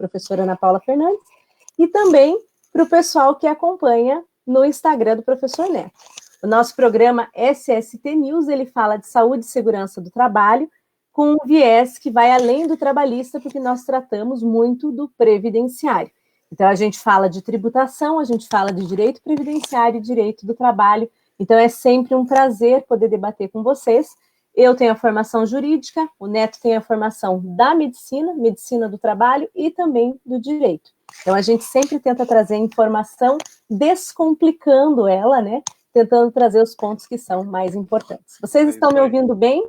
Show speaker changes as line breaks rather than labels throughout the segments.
professora Ana Paula Fernandes, e também para o pessoal que acompanha no Instagram do professor Neto. O nosso programa SST News, ele fala de saúde e segurança do trabalho, com um viés que vai além do trabalhista, porque nós tratamos muito do previdenciário. Então, a gente fala de tributação, a gente fala de direito previdenciário e direito do trabalho. Então, é sempre um prazer poder debater com vocês. Eu tenho a formação jurídica, o Neto tem a formação da medicina, medicina do trabalho e também do direito. Então, a gente sempre tenta trazer informação, descomplicando ela, né? Tentando trazer os pontos que são mais importantes. Vocês estão me ouvindo bem?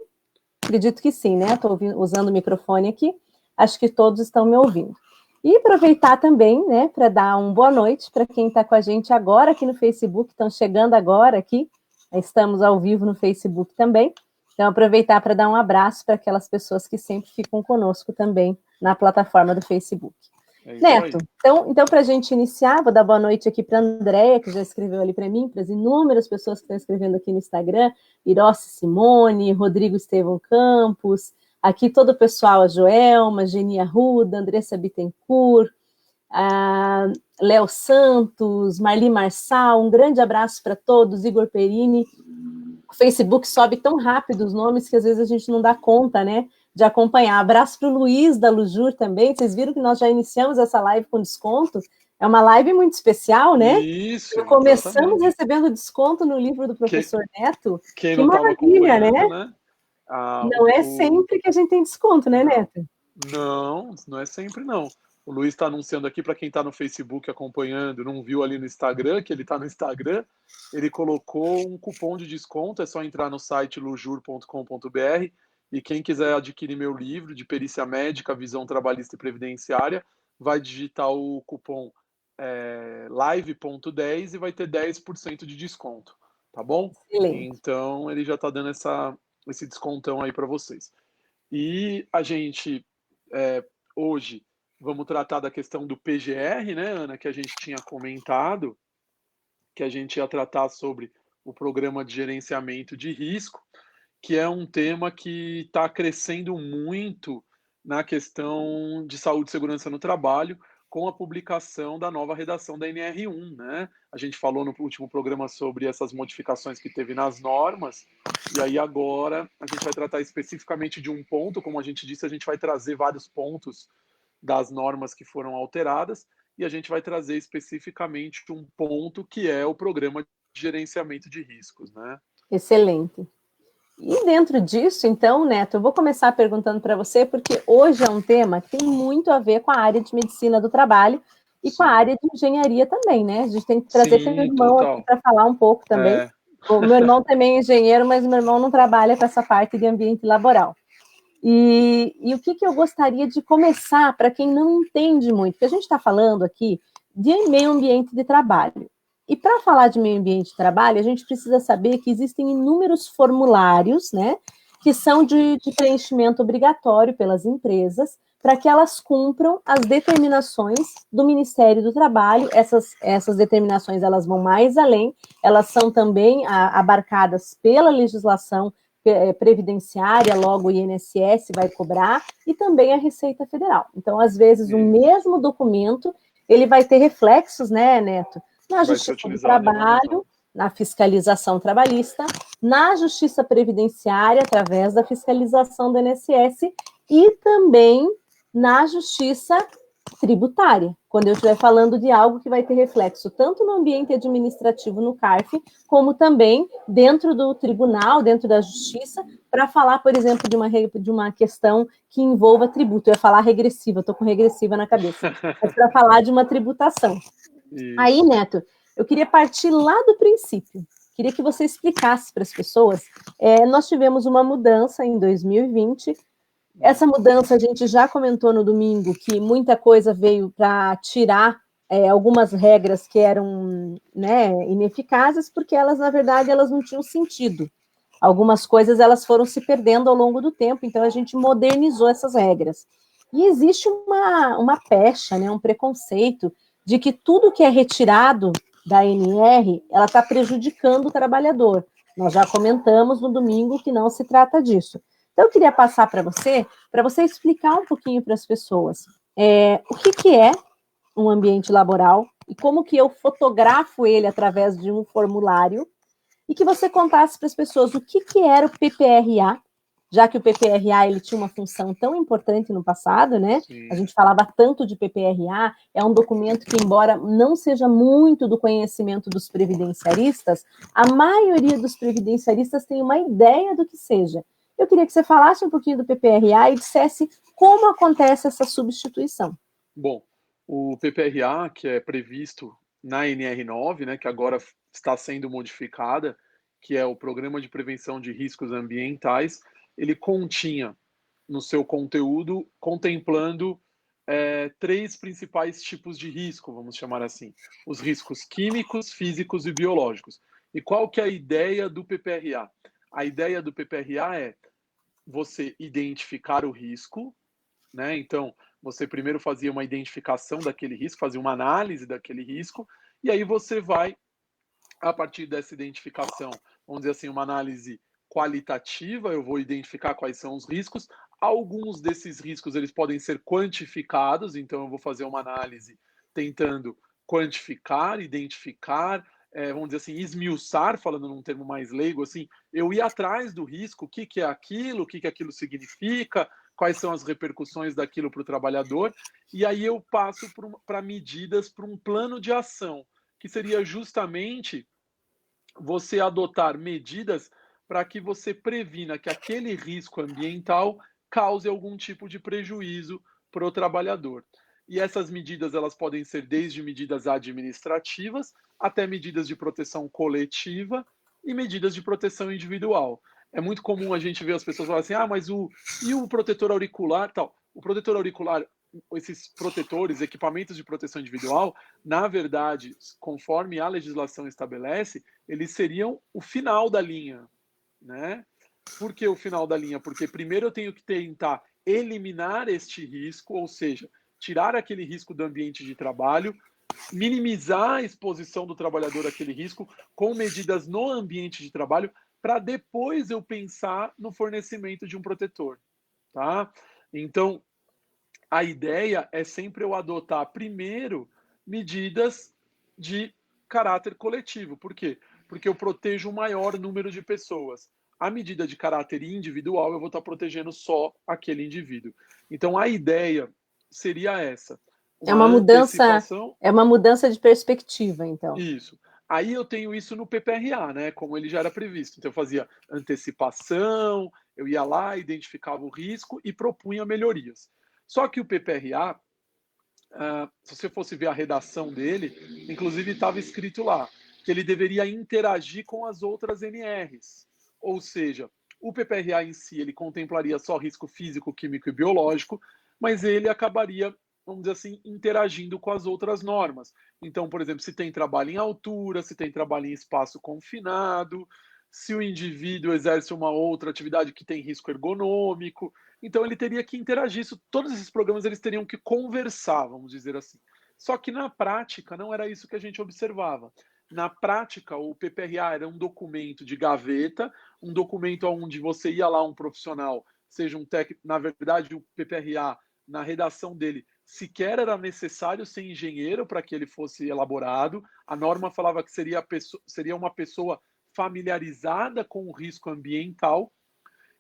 Acredito que sim, né? Estou usando o microfone aqui. Acho que todos estão me ouvindo. E aproveitar também, né, para dar uma boa noite para quem está com a gente agora aqui no Facebook, estão chegando agora aqui. Estamos ao vivo no Facebook também. Então, aproveitar para dar um abraço para aquelas pessoas que sempre ficam conosco também na plataforma do Facebook. Neto, então para a gente iniciar, vou dar boa noite aqui para a Andréia, que já escreveu ali para mim, para as inúmeras pessoas que estão escrevendo aqui no Instagram, Irossi Simone, Rodrigo Estevão Campos, aqui todo o pessoal, a Joelma, Geni Arruda, Andressa Bittencourt, Léo Santos, Marli Marçal, um grande abraço para todos, Igor Perini. O Facebook sobe tão rápido os nomes que às vezes a gente não dá conta, né, de acompanhar. Abraço para o Luiz da Lujur também. Vocês viram que nós já iniciamos essa live com desconto? É uma live muito especial, né?
Isso,
começamos recebendo desconto no livro do professor Neto.
Quem
que
não
maravilha, né? Não é
o
sempre que a gente tem desconto, né, Neto?
Não é sempre, não. O Luiz está anunciando aqui para quem está no Facebook acompanhando, não viu ali no Instagram, que ele está no Instagram, ele colocou um cupom de desconto, é só entrar no site lujur.com.br e quem quiser adquirir meu livro de perícia médica, visão trabalhista e previdenciária, vai digitar o cupom live.10 e vai ter 10% de desconto, tá bom?
Excelente.
Então, ele já está dando esse descontão aí para vocês. E a gente, hoje, vamos tratar da questão do PGR, né, Ana, que a gente tinha comentado, que a gente ia tratar sobre o programa de gerenciamento de risco, que é um tema que está crescendo muito na questão de saúde e segurança no trabalho, com a publicação da nova redação da NR1, né? A gente falou no último programa sobre essas modificações que teve nas normas, e aí agora a gente vai tratar especificamente de um ponto, como a gente disse, a gente vai trazer vários pontos das normas que foram alteradas, e a gente vai trazer especificamente um ponto que é o programa de gerenciamento de riscos, né?
Excelente. E dentro disso, então, Neto, eu vou começar perguntando para você, porque hoje é um tema que tem muito a ver com a área de medicina do trabalho e com a área de engenharia também, né? A gente tem que trazer teu irmão aqui para falar um pouco também. O meu irmão também é engenheiro, mas meu irmão não trabalha com essa parte de ambiente laboral. E o que eu gostaria de começar, para quem não entende muito, porque a gente está falando aqui de meio ambiente de trabalho. E para falar de meio ambiente de trabalho, a gente precisa saber que existem inúmeros formulários, né, que são de preenchimento obrigatório pelas empresas, para que elas cumpram as determinações do Ministério do Trabalho. Essas determinações, elas vão mais além, elas são também abarcadas pela legislação previdenciária, logo o INSS vai cobrar, e também a Receita Federal. Então, às vezes, o mesmo documento, ele vai ter reflexos, né, Neto? Na Justiça do Trabalho, na fiscalização trabalhista, na Justiça Previdenciária, através da fiscalização do INSS, e também na Justiça Tributária, quando eu estiver falando de algo que vai ter reflexo tanto no ambiente administrativo, no CARF, como também dentro do tribunal, dentro da justiça, para falar, por exemplo, de uma questão que envolva tributo. Eu ia falar regressiva, estou com regressiva na cabeça, mas para falar de uma tributação. Isso. Aí, Neto, eu queria partir lá do princípio. Queria que você explicasse para as pessoas. Nós tivemos uma mudança em 2020. Essa mudança a gente já comentou no domingo, que muita coisa veio para tirar algumas regras que eram, né, ineficazes, porque elas, na verdade, elas não tinham sentido. Algumas coisas elas foram se perdendo ao longo do tempo, então a gente modernizou essas regras. E existe uma pecha, né, um preconceito de que tudo que é retirado da NR, ela está prejudicando o trabalhador. Nós já comentamos no domingo que não se trata disso. Então, eu queria passar para você explicar um pouquinho para as pessoas O que é um ambiente laboral e como que eu fotografo ele através de um formulário, e que você contasse para as pessoas o que era o PPRA, já que o PPRA ele tinha uma função tão importante no passado, né?
Sim.
A gente falava tanto de PPRA, é um documento que, embora não seja muito do conhecimento dos previdenciaristas, a maioria dos previdenciaristas tem uma ideia do que seja. Eu queria que você falasse um pouquinho do PPRA e dissesse como acontece essa substituição.
Bom, o PPRA, que é previsto na NR9, né, que agora está sendo modificada, que é o Programa de Prevenção de Riscos Ambientais, ele continha no seu conteúdo contemplando 3 principais tipos de risco, vamos chamar assim: os riscos químicos, físicos e biológicos. E qual que é a ideia do PPRA? A ideia do PPRA é você identificar o risco, né? Então, você primeiro fazia uma identificação daquele risco, fazia uma análise daquele risco, e aí você vai, a partir dessa identificação, vamos dizer assim, uma análise qualitativa, eu vou identificar quais são os riscos. Alguns desses riscos eles podem ser quantificados, então eu vou fazer uma análise tentando quantificar, identificar, vamos dizer assim, esmiuçar, falando num termo mais leigo, assim, eu ir atrás do risco, o que é aquilo, o que aquilo significa, quais são as repercussões daquilo para o trabalhador, e aí eu passo para medidas, para um plano de ação, que seria justamente você adotar medidas para que você previna que aquele risco ambiental cause algum tipo de prejuízo para o trabalhador. E essas medidas elas podem ser desde medidas administrativas até medidas de proteção coletiva e medidas de proteção individual. É muito comum a gente ver as pessoas falarem assim: ah, mas o protetor auricular, tal. O protetor auricular, esses protetores, equipamentos de proteção individual, na verdade, conforme a legislação estabelece, eles seriam o final da linha, né? Por que o final da linha? Porque primeiro eu tenho que tentar eliminar este risco, ou seja, tirar aquele risco do ambiente de trabalho, minimizar a exposição do trabalhador àquele risco com medidas no ambiente de trabalho, para depois eu pensar no fornecimento de um protetor, tá? Então, a ideia é sempre eu adotar primeiro medidas de caráter coletivo. Por quê? Porque eu protejo um maior número de pessoas. A medida de caráter individual, eu vou estar protegendo só aquele indivíduo. Então, a ideia seria essa. Uma antecipação.
É uma mudança de perspectiva, então.
Isso. Aí eu tenho isso no PPRA, né? Como ele já era previsto. Então eu fazia antecipação, eu ia lá, identificava o risco e propunha melhorias. Só que o PPRA, se você fosse ver a redação dele, inclusive estava escrito lá que ele deveria interagir com as outras NRs. Ou seja, o PPRA em si ele contemplaria só risco físico, químico e biológico, mas ele acabaria, vamos dizer assim, interagindo com as outras normas. Então, por exemplo, se tem trabalho em altura, se tem trabalho em espaço confinado, se o indivíduo exerce uma outra atividade que tem risco ergonômico, então ele teria que interagir. Todos esses programas eles teriam que conversar, vamos dizer assim. Só que na prática não era isso que a gente observava. Na prática, o PPRA era um documento de gaveta, um documento onde você ia lá, um profissional, seja um técnico, na verdade o PPRA, na redação dele, sequer era necessário ser engenheiro para que ele fosse elaborado. A norma falava que seria uma pessoa familiarizada com o risco ambiental.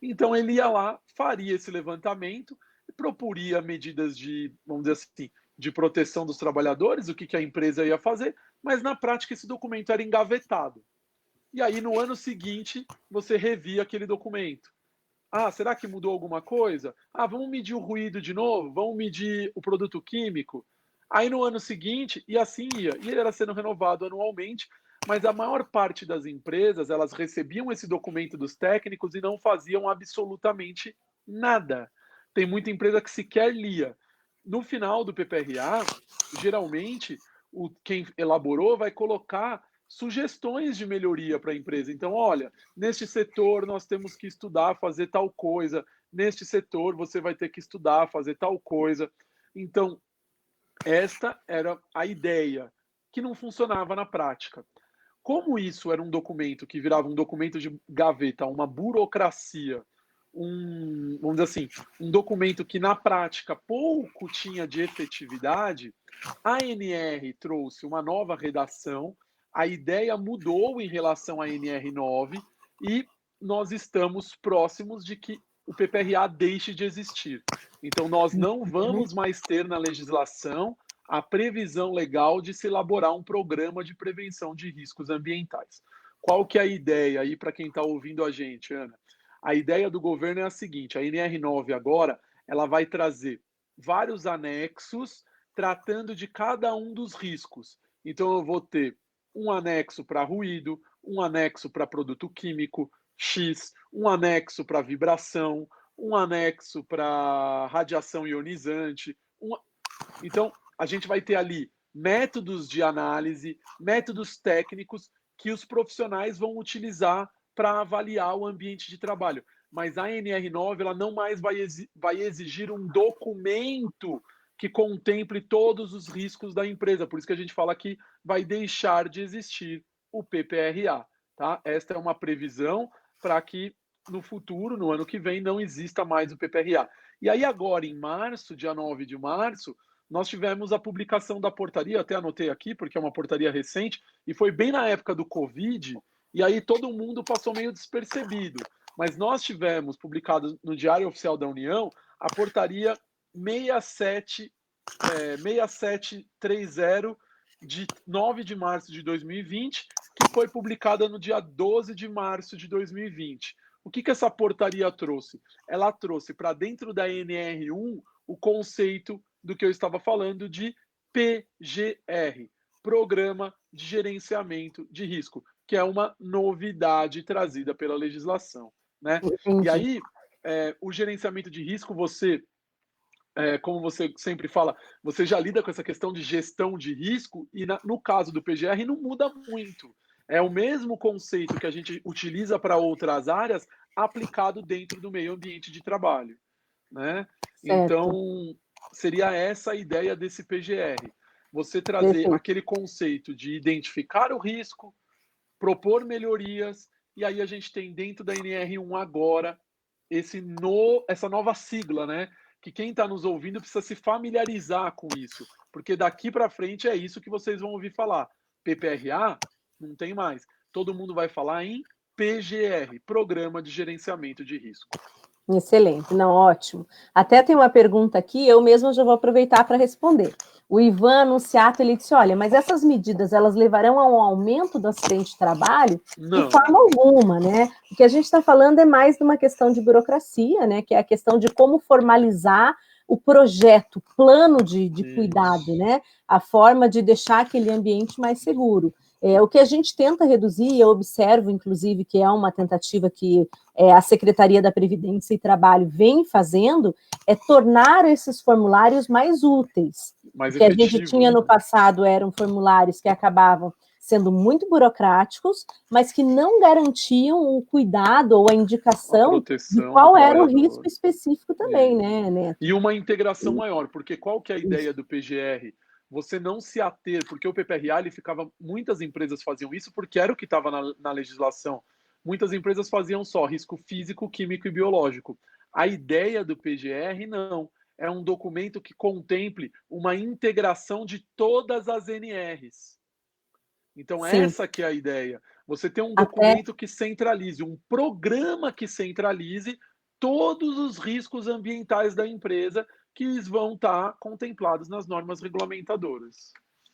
Então ele ia lá, faria esse levantamento, proporia medidas de, vamos dizer assim, de proteção dos trabalhadores, o que a empresa ia fazer, mas na prática esse documento era engavetado. E aí no ano seguinte você revia aquele documento. Ah, será que mudou alguma coisa? Ah, vamos medir o ruído de novo? Vamos medir o produto químico? Aí no ano seguinte, e assim ia. E ele era sendo renovado anualmente, mas a maior parte das empresas, elas recebiam esse documento dos técnicos e não faziam absolutamente nada. Tem muita empresa que sequer lia. No final do PPRA, geralmente, quem elaborou vai colocar sugestões de melhoria para a empresa. Então, olha, neste setor nós temos que estudar fazer tal coisa, neste setor você vai ter que estudar fazer tal coisa. Então, esta era a ideia, que não funcionava na prática. Como isso era um documento que virava um documento de gaveta, uma burocracia, vamos dizer assim, um documento que na prática pouco tinha de efetividade, a ANR trouxe uma nova redação, a ideia mudou em relação à NR9 e nós estamos próximos de que o PPRA deixe de existir. Então, nós não vamos mais ter na legislação a previsão legal de se elaborar um programa de prevenção de riscos ambientais. Qual que é a ideia aí para quem está ouvindo a gente, Ana? A ideia do governo é a seguinte: a NR9 agora ela vai trazer vários anexos tratando de cada um dos riscos. Então, eu vou ter um anexo para ruído, um anexo para produto químico X, um anexo para vibração, um anexo para radiação ionizante. Então, a gente vai ter ali métodos de análise, métodos técnicos que os profissionais vão utilizar para avaliar o ambiente de trabalho. Mas a NR9 ela não mais vai exigir um documento que contemple todos os riscos da empresa. Por isso que a gente fala que vai deixar de existir o PPRA. Tá? Esta é uma previsão para que no futuro, no ano que vem, não exista mais o PPRA. E aí agora, em março, dia 9 de março, nós tivemos a publicação da portaria, até anotei aqui, porque é uma portaria recente, e foi bem na época do Covid, e aí todo mundo passou meio despercebido. Mas nós tivemos publicado no Diário Oficial da União a portaria 6730, de 9 de março de 2020, que foi publicada no dia 12 de março de 2020. O que essa portaria trouxe? Ela trouxe para dentro da NR1 o conceito do que eu estava falando de PGR, Programa de Gerenciamento de Risco, que é uma novidade trazida pela legislação. Né? E aí, o gerenciamento de risco, como você sempre fala, você já lida com essa questão de gestão de risco e no caso do PGR não muda muito. É o mesmo conceito que a gente utiliza para outras áreas aplicado dentro do meio ambiente de trabalho. Né? Então, seria essa a ideia desse PGR. Você trazer aquele conceito de identificar o risco, propor melhorias, e aí a gente tem dentro da NR1 agora essa nova sigla, né? Que quem está nos ouvindo precisa se familiarizar com isso, porque daqui para frente é isso que vocês vão ouvir falar. PPRA não tem mais. Todo mundo vai falar em PGR, Programa de Gerenciamento de Risco.
Excelente, não, ótimo. Até tem uma pergunta aqui, eu mesma já vou aproveitar para responder. O Ivan Anunciato, ele disse, olha, mas essas medidas, elas levarão a um aumento do acidente de trabalho?
Não.
De forma alguma, né? O que a gente está falando é mais de uma questão de burocracia, né? Que é a questão de como formalizar o projeto, o plano de cuidado, né? A forma de deixar aquele ambiente mais seguro. O que a gente tenta reduzir, eu observo, inclusive, que é uma tentativa que a Secretaria da Previdência e Trabalho vem fazendo, é tornar esses formulários mais úteis.
Mais
o que a gente tinha no passado eram formulários que acabavam sendo muito burocráticos, mas que não garantiam o cuidado ou a indicação de qual era o risco específico também, né, Neto?
E uma integração maior, porque qual que é a ideia do PGR? Você não se ater, porque o PPRA, muitas empresas faziam isso porque era o que estava na legislação. Muitas empresas faziam só risco físico, químico e biológico. A ideia do PGR, não. É um documento que contemple uma integração de todas as NRs. Então, essa que é a ideia. Você tem um documento que centralize, um programa que centralize todos os riscos ambientais da empresa que vão estar contemplados nas normas regulamentadoras.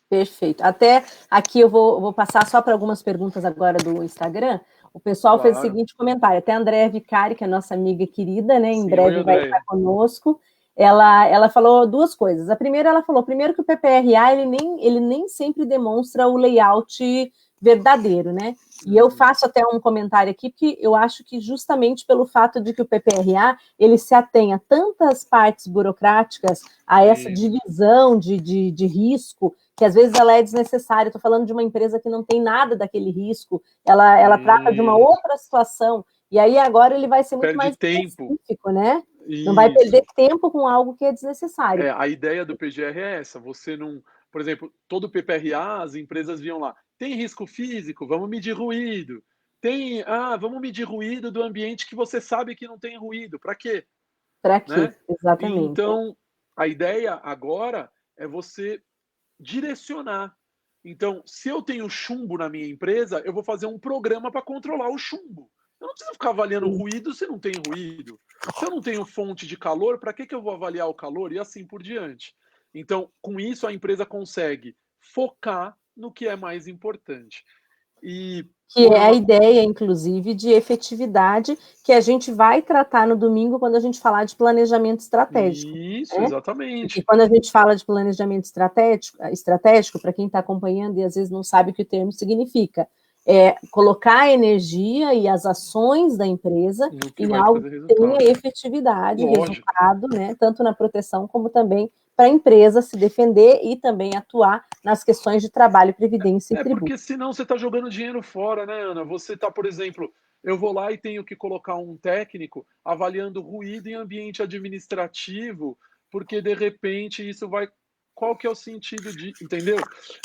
Perfeito. Até aqui eu vou passar só para algumas perguntas agora do Instagram. O pessoal fez o seguinte comentário, até a Andréa Vicari, que é nossa amiga querida, né? Em breve vai estar conosco. Ela falou duas coisas. A primeira, ela falou, primeiro que o PPRA, ele nem sempre demonstra o layout verdadeiro, né? E eu faço até um comentário aqui, porque eu acho que justamente pelo fato de que o PPRA, ele se atém a tantas partes burocráticas, a essa divisão de risco, que às vezes ela é desnecessária. Estou falando de uma empresa que não tem nada daquele risco, ela trata de uma outra situação, e aí agora ele vai ser muito mais específico, né? Não vai perder tempo com algo que é desnecessário.
A ideia do PGR é essa, você não... Por exemplo, todo PPRA, as empresas viam lá, tem risco físico, vamos medir ruído. vamos medir ruído do ambiente que você sabe que não tem ruído. Para quê?
Para quê?
Né?
Exatamente.
Então, a ideia agora é você direcionar. Então, se eu tenho chumbo na minha empresa, eu vou fazer um programa para controlar o chumbo. Eu não preciso ficar avaliando ruído se não tem ruído. Se eu não tenho fonte de calor, para que eu vou avaliar o calor? E assim por diante. Então, com isso, a empresa consegue focar no que é mais importante.
Que é a ideia, inclusive, de efetividade, que a gente vai tratar no domingo quando a gente falar de planejamento estratégico.
Isso, né? Exatamente.
E quando a gente fala de planejamento estratégico, para quem está acompanhando e às vezes não sabe o que o termo significa, é colocar a energia e as ações da empresa em algo que tenha efetividade, resultado, né, tanto na proteção como também para a empresa se defender e também atuar nas questões de trabalho, previdência e tributo.
Porque senão você está jogando dinheiro fora, né, Ana? Você está, por exemplo, eu vou lá e tenho que colocar um técnico avaliando ruído em ambiente administrativo, porque de repente isso vai... Qual que é o sentido de... Entendeu?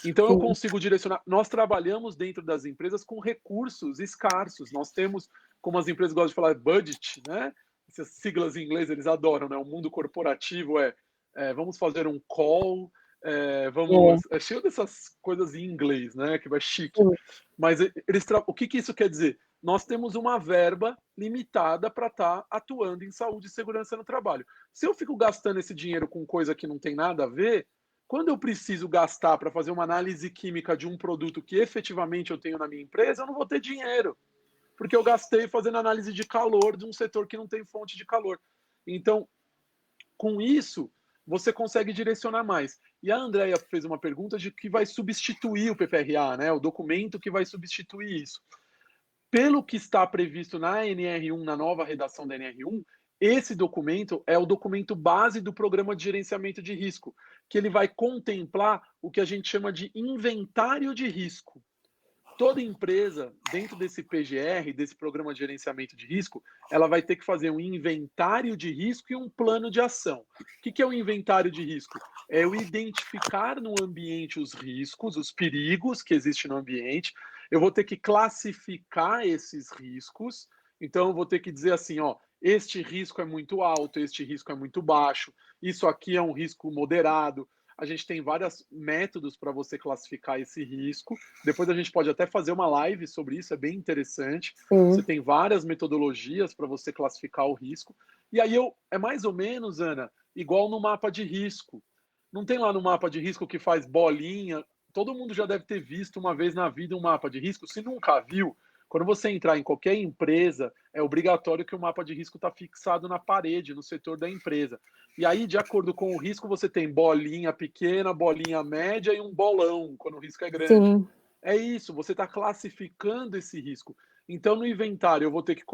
Então eu consigo direcionar... Nós trabalhamos dentro das empresas com recursos escassos. Nós temos, como as empresas gostam de falar, budget, né? Essas siglas em inglês eles adoram, né? O mundo corporativo vamos fazer um call... é cheio dessas coisas em inglês, né? Que vai chique. Mas o que isso quer dizer? Nós temos uma verba limitada para estar atuando em saúde e segurança no trabalho. Se eu fico gastando esse dinheiro com coisa que não tem nada a ver, quando eu preciso gastar para fazer uma análise química de um produto que efetivamente eu tenho na minha empresa, eu não vou ter dinheiro. Porque eu gastei fazendo análise de calor de um setor que não tem fonte de calor. Então, com isso, você consegue direcionar mais. E a Andrea fez uma pergunta de que vai substituir o PPRA, né? O documento que vai substituir isso. Pelo que está previsto na NR1, na nova redação da NR1, esse documento é o documento base do programa de gerenciamento de risco, que ele vai contemplar o que a gente chama de inventário de risco. Toda empresa, dentro desse PGR, desse programa de gerenciamento de risco, ela vai ter que fazer um inventário de risco e um plano de ação. O que é o inventário de risco? É o identificar no ambiente os riscos, os perigos que existem no ambiente. Eu vou ter que classificar esses riscos. Então, eu vou ter que dizer assim, ó, este risco é muito alto, este risco é muito baixo, isso aqui é um risco moderado. A gente tem vários métodos para você classificar esse risco. Depois a gente pode até fazer uma live sobre isso, é bem interessante. Você tem várias metodologias para você classificar o risco. E aí é mais ou menos, Ana, igual no mapa de risco. Não tem lá no mapa de risco que faz bolinha? Todo mundo já deve ter visto uma vez na vida um mapa de risco. Se nunca viu, quando você entrar em qualquer empresa, é obrigatório que o mapa de risco está fixado na parede, no setor da empresa. E aí, de acordo com o risco, você tem bolinha pequena, bolinha média e um bolão, quando o risco é grande. É isso, você está classificando esse risco. Então, no inventário, eu vou ter que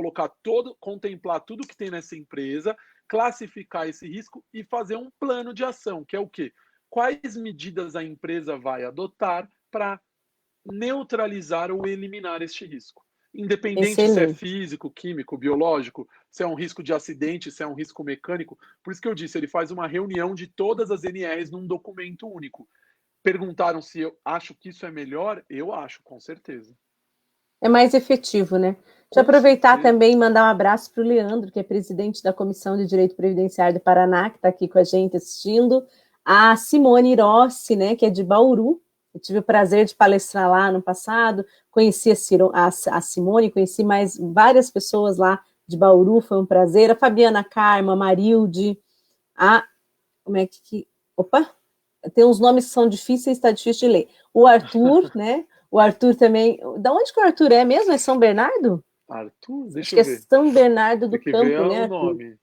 contemplar tudo que tem nessa empresa, classificar esse risco e fazer um plano de ação, que é o quê? Quais medidas a empresa vai adotar para neutralizar ou eliminar este risco. Independente se é físico, químico, biológico, se é um risco de acidente, se é um risco mecânico. Por isso que eu disse, ele faz uma reunião de todas as NRs num documento único. Perguntaram se eu acho que isso é melhor? Eu acho, com certeza.
É mais efetivo, né? Deixa eu aproveitar também e mandar um abraço para o Leandro, que é presidente da Comissão de Direito Previdenciário do Paraná, que está aqui com a gente assistindo. A Simone Rossi, né, que é de Bauru. Eu tive o prazer de palestrar lá no passado, conheci a Simone, conheci mais várias pessoas lá de Bauru, foi um prazer. A Fabiana Carma, a Marilde, Opa! Tem uns nomes que são difíceis, está difícil de ler. O Arthur, né? O Arthur também. Da onde que o Arthur é mesmo? É São Bernardo?
Arthur? Deixa eu ver.
É São Bernardo do Campo, né?
O nome.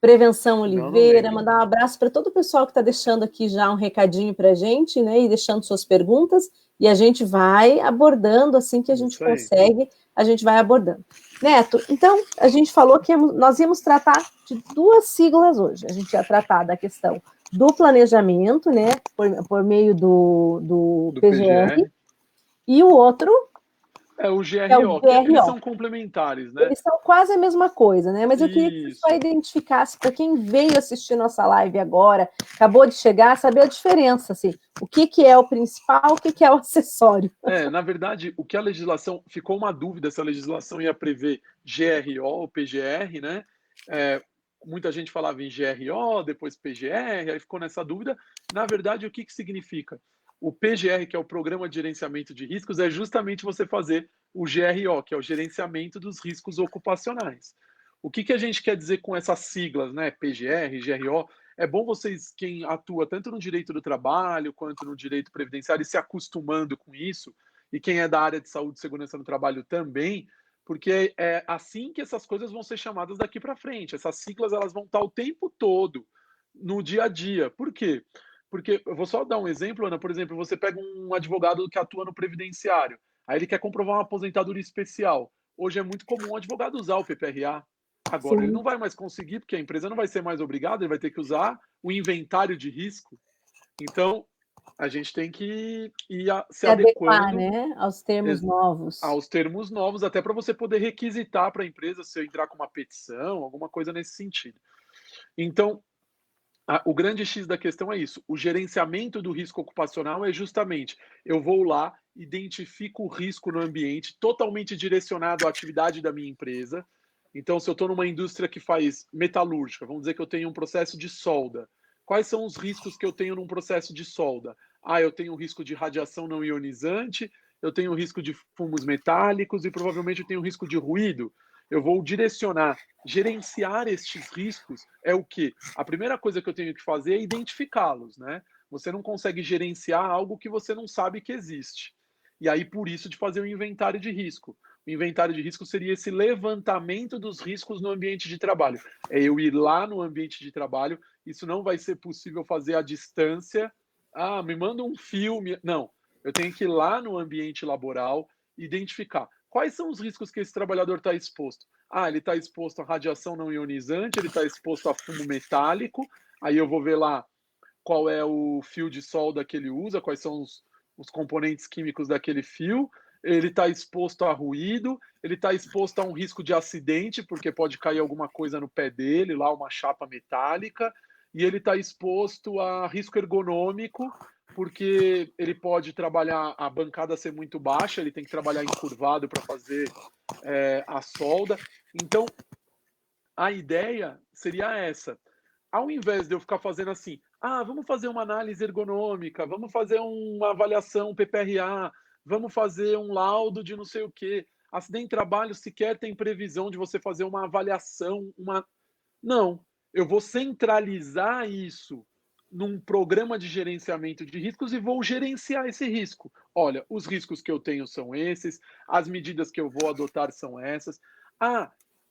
Prevenção Oliveira, mandar um abraço para todo o pessoal que está deixando aqui já um recadinho para a gente, né? E deixando suas perguntas, e a gente vai abordando assim que a gente consegue, a gente vai abordando. Neto, então, a gente falou que nós íamos tratar de duas siglas hoje. A gente ia tratar da questão do planejamento, né? Por meio do PGR, e o outro
É o
É o
GRO, que eles
GRO.
são complementares, né?
Eles são quase a mesma coisa, né? Mas eu queria que você
Isso.
só identificasse, para quem veio assistir nossa live agora, acabou de chegar, saber a diferença, assim, o que é o principal, o que é o acessório.
Na verdade, o que a legislação, ficou uma dúvida se a legislação ia prever GRO ou PGR, né? Muita gente falava em GRO, depois PGR, aí ficou nessa dúvida. Na verdade, o que significa? O PGR, que é o Programa de Gerenciamento de Riscos, é justamente você fazer o GRO, que é o Gerenciamento dos Riscos Ocupacionais. O que a gente quer dizer com essas siglas, né? PGR, GRO? É bom vocês, quem atua tanto no direito do trabalho quanto no direito previdenciário, se acostumando com isso, e quem é da área de saúde e segurança no trabalho também, porque é assim que essas coisas vão ser chamadas daqui para frente. Essas siglas elas vão estar o tempo todo no dia a dia. Por quê? Porque eu vou só dar um exemplo, Ana. Por exemplo, você pega um advogado que atua no previdenciário, aí ele quer comprovar uma aposentadoria especial. Hoje é muito comum o advogado usar o PPRA. Agora, ele
Sim.
não vai mais conseguir, porque a empresa não vai ser mais obrigada, ele vai ter que usar o inventário de risco. Então, a gente tem que ir se
adequar,
adequando,
né, aos termos novos.
aos termos novos, até para você poder requisitar para a empresa se eu entrar com uma petição, alguma coisa nesse sentido. Então, o grande X da questão é isso. O gerenciamento do risco ocupacional é justamente, eu vou lá, identifico o risco no ambiente, totalmente direcionado à atividade da minha empresa. Então, se eu estou numa indústria que faz metalúrgica, vamos dizer que eu tenho um processo de solda. Quais são os riscos que eu tenho num processo de solda? Eu tenho o risco de radiação não ionizante, eu tenho o risco de fumos metálicos e provavelmente eu tenho o risco de ruído. Eu vou direcionar, gerenciar estes riscos é o quê? A primeira coisa que eu tenho que fazer é identificá-los, né? Você não consegue gerenciar algo que você não sabe que existe. E aí, por isso, de fazer um inventário de risco. O inventário de risco seria esse levantamento dos riscos no ambiente de trabalho. É eu ir lá no ambiente de trabalho, isso não vai ser possível fazer à distância. Me manda um filme. Não, eu tenho que ir lá no ambiente laboral, identificar quais são os riscos que esse trabalhador está exposto. Ele está exposto a radiação não ionizante, ele está exposto a fumo metálico, aí eu vou ver lá qual é o fio de solda que ele usa, quais são os componentes químicos daquele fio, ele está exposto a ruído, ele está exposto a um risco de acidente, porque pode cair alguma coisa no pé dele, lá uma chapa metálica, e ele está exposto a risco ergonômico, porque ele pode trabalhar, a bancada ser muito baixa, ele tem que trabalhar encurvado para fazer a solda. Então, a ideia seria essa. Ao invés de eu ficar fazendo assim, vamos fazer uma análise ergonômica, vamos fazer uma avaliação PPRA, vamos fazer um laudo de não sei o quê. Acidente de trabalho sequer tem previsão de você fazer uma avaliação, Não, eu vou centralizar isso num programa de gerenciamento de riscos e vou gerenciar esse risco. Olha, os riscos que eu tenho são esses, as medidas que eu vou adotar são essas.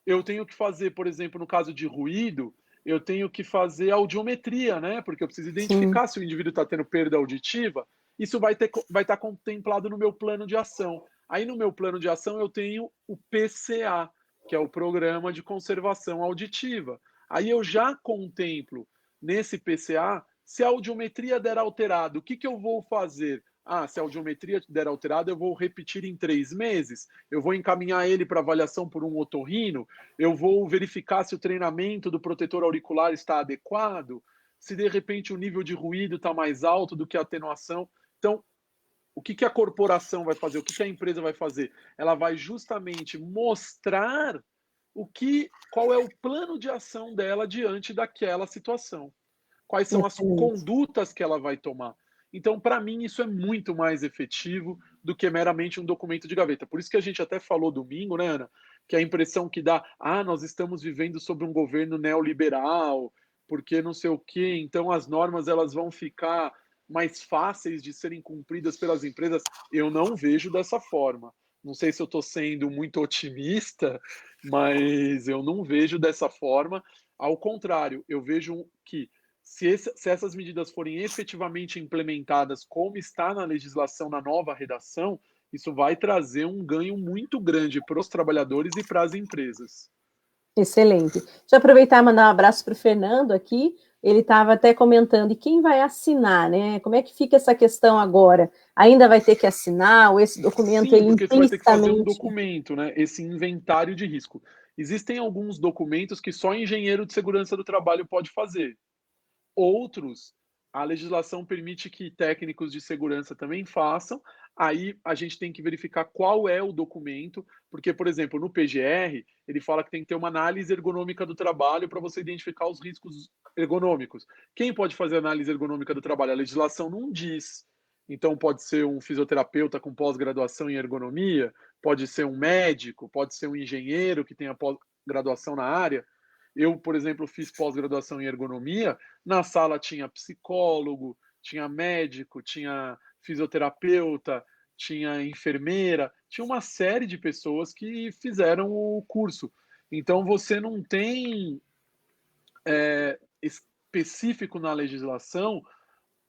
Eu tenho que fazer, por exemplo, no caso de ruído, eu tenho que fazer audiometria, né? Porque eu preciso identificar se o indivíduo está tendo perda auditiva. Isso vai estar contemplado no meu plano de ação. Aí no meu plano de ação eu tenho o PCA, que é o Programa de Conservação Auditiva. Aí eu já contemplo nesse PCA, se a audiometria der alterado, o que eu vou fazer? Se a audiometria der alterado, eu vou repetir em 3 meses, eu vou encaminhar ele para avaliação por um otorrino, eu vou verificar se o treinamento do protetor auricular está adequado, se de repente o nível de ruído está mais alto do que a atenuação. Então, o que a corporação vai fazer? O que a empresa vai fazer? Ela vai justamente mostrar qual é o plano de ação dela diante daquela situação. Quais são as condutas que ela vai tomar. Então, para mim, isso é muito mais efetivo do que meramente um documento de gaveta. Por isso que a gente até falou domingo, né, Ana? Que a impressão que dá, nós estamos vivendo sob um governo neoliberal, porque não sei o quê, então as normas elas vão ficar mais fáceis de serem cumpridas pelas empresas. Eu não vejo dessa forma. Não sei se eu estou sendo muito otimista, mas eu não vejo dessa forma. Ao contrário, eu vejo que se essas medidas forem efetivamente implementadas como está na legislação, na nova redação, isso vai trazer um ganho muito grande para os trabalhadores e para as empresas.
Excelente. Deixa eu aproveitar e mandar um abraço para o Fernando aqui. ele estava até comentando, e quem vai assinar, né? Como é que fica essa questão agora? Ainda vai ter que assinar, ou esse documento,
Sim,
ele
porque você vai ter que fazer um
implicitamente...
documento, né? Esse inventário de risco. Existem alguns documentos que só engenheiro de segurança do trabalho pode fazer. Outros, a legislação permite que técnicos de segurança também façam. Aí a gente tem que verificar qual é o documento, porque, por exemplo, no PGR, ele fala que tem que ter uma análise ergonômica do trabalho para você identificar os riscos ergonômicos. Quem pode fazer análise ergonômica do trabalho? A legislação não diz. Então, pode ser um fisioterapeuta com pós-graduação em ergonomia, pode ser um médico, pode ser um engenheiro que tenha pós-graduação na área. Eu, por exemplo, fiz pós-graduação em ergonomia, na sala tinha psicólogo, tinha médico, tinha fisioterapeuta, tinha enfermeira, tinha uma série de pessoas que fizeram o curso. Então, você não tem específico na legislação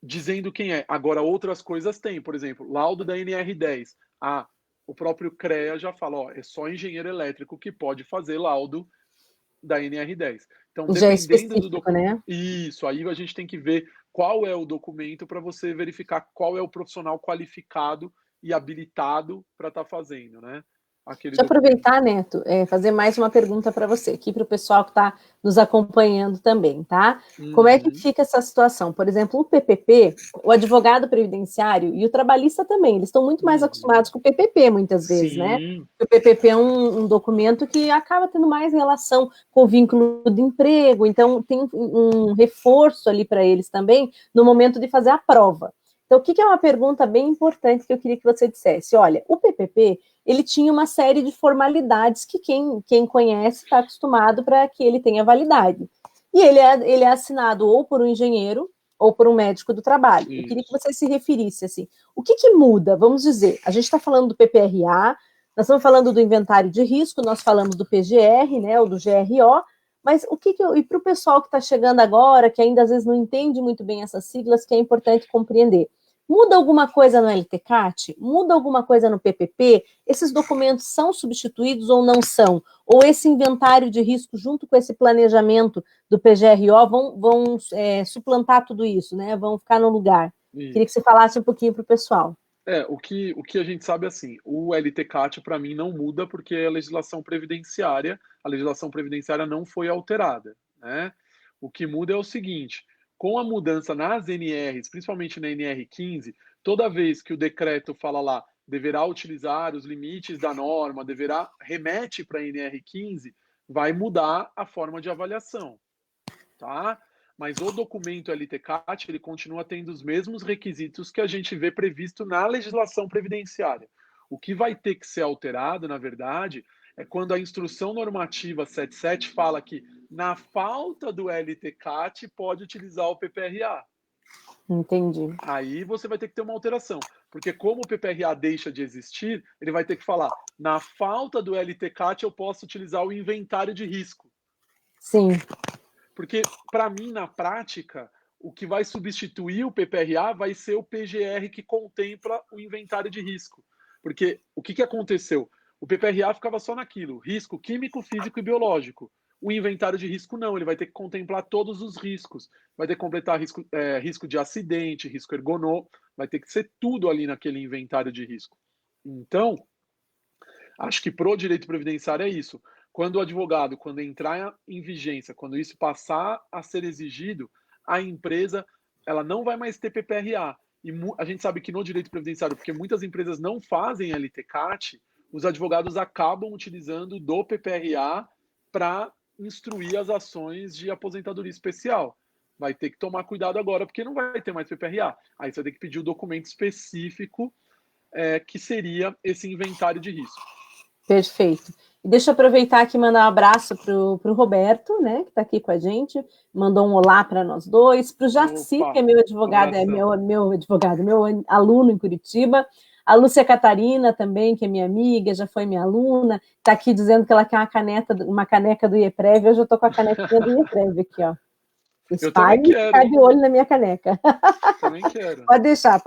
dizendo quem é. Agora, outras coisas tem, por exemplo, laudo da NR10. O próprio CREA já fala, ó, é só engenheiro elétrico que pode fazer laudo da NR10. Então,
Já é
dependendo do
específico,
documento.
né?
Isso, aí a gente tem que ver qual é o documento para você verificar qual é o profissional qualificado e habilitado para estar fazendo, né? Aquele
Deixa eu
documento.
aproveitar, Neto, fazer mais uma pergunta para você, aqui para o pessoal que está nos acompanhando também, tá? Como é que fica essa situação? Por exemplo, o PPP, o advogado previdenciário e o trabalhista também, eles estão muito mais acostumados com o PPP, muitas vezes, né?
Sim.
O PPP é um documento que acaba tendo mais relação com o vínculo de emprego, então tem um reforço ali para eles também no momento de fazer a prova. Então, o que é uma pergunta bem importante que eu queria que você dissesse? Olha, o PPP, ele tinha uma série de formalidades que quem conhece está acostumado para que ele tenha validade. E ele é assinado ou por um engenheiro ou por um médico do trabalho.
Isso.
Eu queria que você se referisse assim. O que muda? Vamos dizer, a gente está falando do PPRA, nós estamos falando do inventário de risco, nós falamos do PGR, né, ou do GRO, mas e para o pessoal que está chegando agora, que ainda às vezes não entende muito bem essas siglas, que é importante compreender. Muda alguma coisa no LTCAT? Muda alguma coisa no PPP? Esses documentos são substituídos ou não são? Ou esse inventário de risco, junto com esse planejamento do PGRO, vão suplantar tudo isso, né? Vão ficar no lugar.
Isso.
Queria que você falasse um pouquinho para o pessoal.
O que a gente sabe assim, o LTCAT para mim não muda porque a legislação previdenciária não foi alterada, né? O que muda é o seguinte, com a mudança nas NRs, principalmente na NR15, toda vez que o decreto fala lá, deverá utilizar os limites da norma, remete para a NR15, vai mudar a forma de avaliação, tá? Mas o documento LTCAT, ele continua tendo os mesmos requisitos que a gente vê previsto na legislação previdenciária. O que vai ter que ser alterado, na verdade, é quando a instrução normativa 77 fala que, na falta do LTCAT, pode utilizar o PPRA.
Entendi.
Aí você vai ter que ter uma alteração, porque como o PPRA deixa de existir, ele vai ter que falar, na falta do LTCAT, eu posso utilizar o inventário de risco.
Sim.
Porque, para mim, na prática, o que vai substituir o PPRA vai ser o PGR que contempla o inventário de risco. Porque o que aconteceu? O PPRA ficava só naquilo, risco químico, físico e biológico. O inventário de risco não, ele vai ter que contemplar todos os riscos. Vai ter que completar risco de acidente, risco ergonômico, vai ter que ser tudo ali naquele inventário de risco. Então, acho que pro direito previdenciário é isso. Quando o advogado, quando entrar em vigência, quando isso passar a ser exigido, a empresa ela não vai mais ter PPRA. E a gente sabe que no direito previdenciário, porque muitas empresas não fazem LTCAT, os advogados acabam utilizando do PPRA para instruir as ações de aposentadoria especial. Vai ter que tomar cuidado agora, porque não vai ter mais PPRA. Aí você vai ter que pedir o documento específico, que seria esse inventário de risco.
Perfeito. E deixa eu aproveitar aqui e mandar um abraço para o Roberto, né, que está aqui com a gente, mandou um olá para nós dois, para o Jaci, que é meu advogado, meu aluno em Curitiba, a Lúcia Catarina também, que é minha amiga, já foi minha aluna, está aqui dizendo que ela quer uma caneca do IEPREV, hoje eu estou com a canequinha do IEPREV aqui, ó. Espalhe e ficar de olho na minha caneca.
Também quero.
Pode deixar.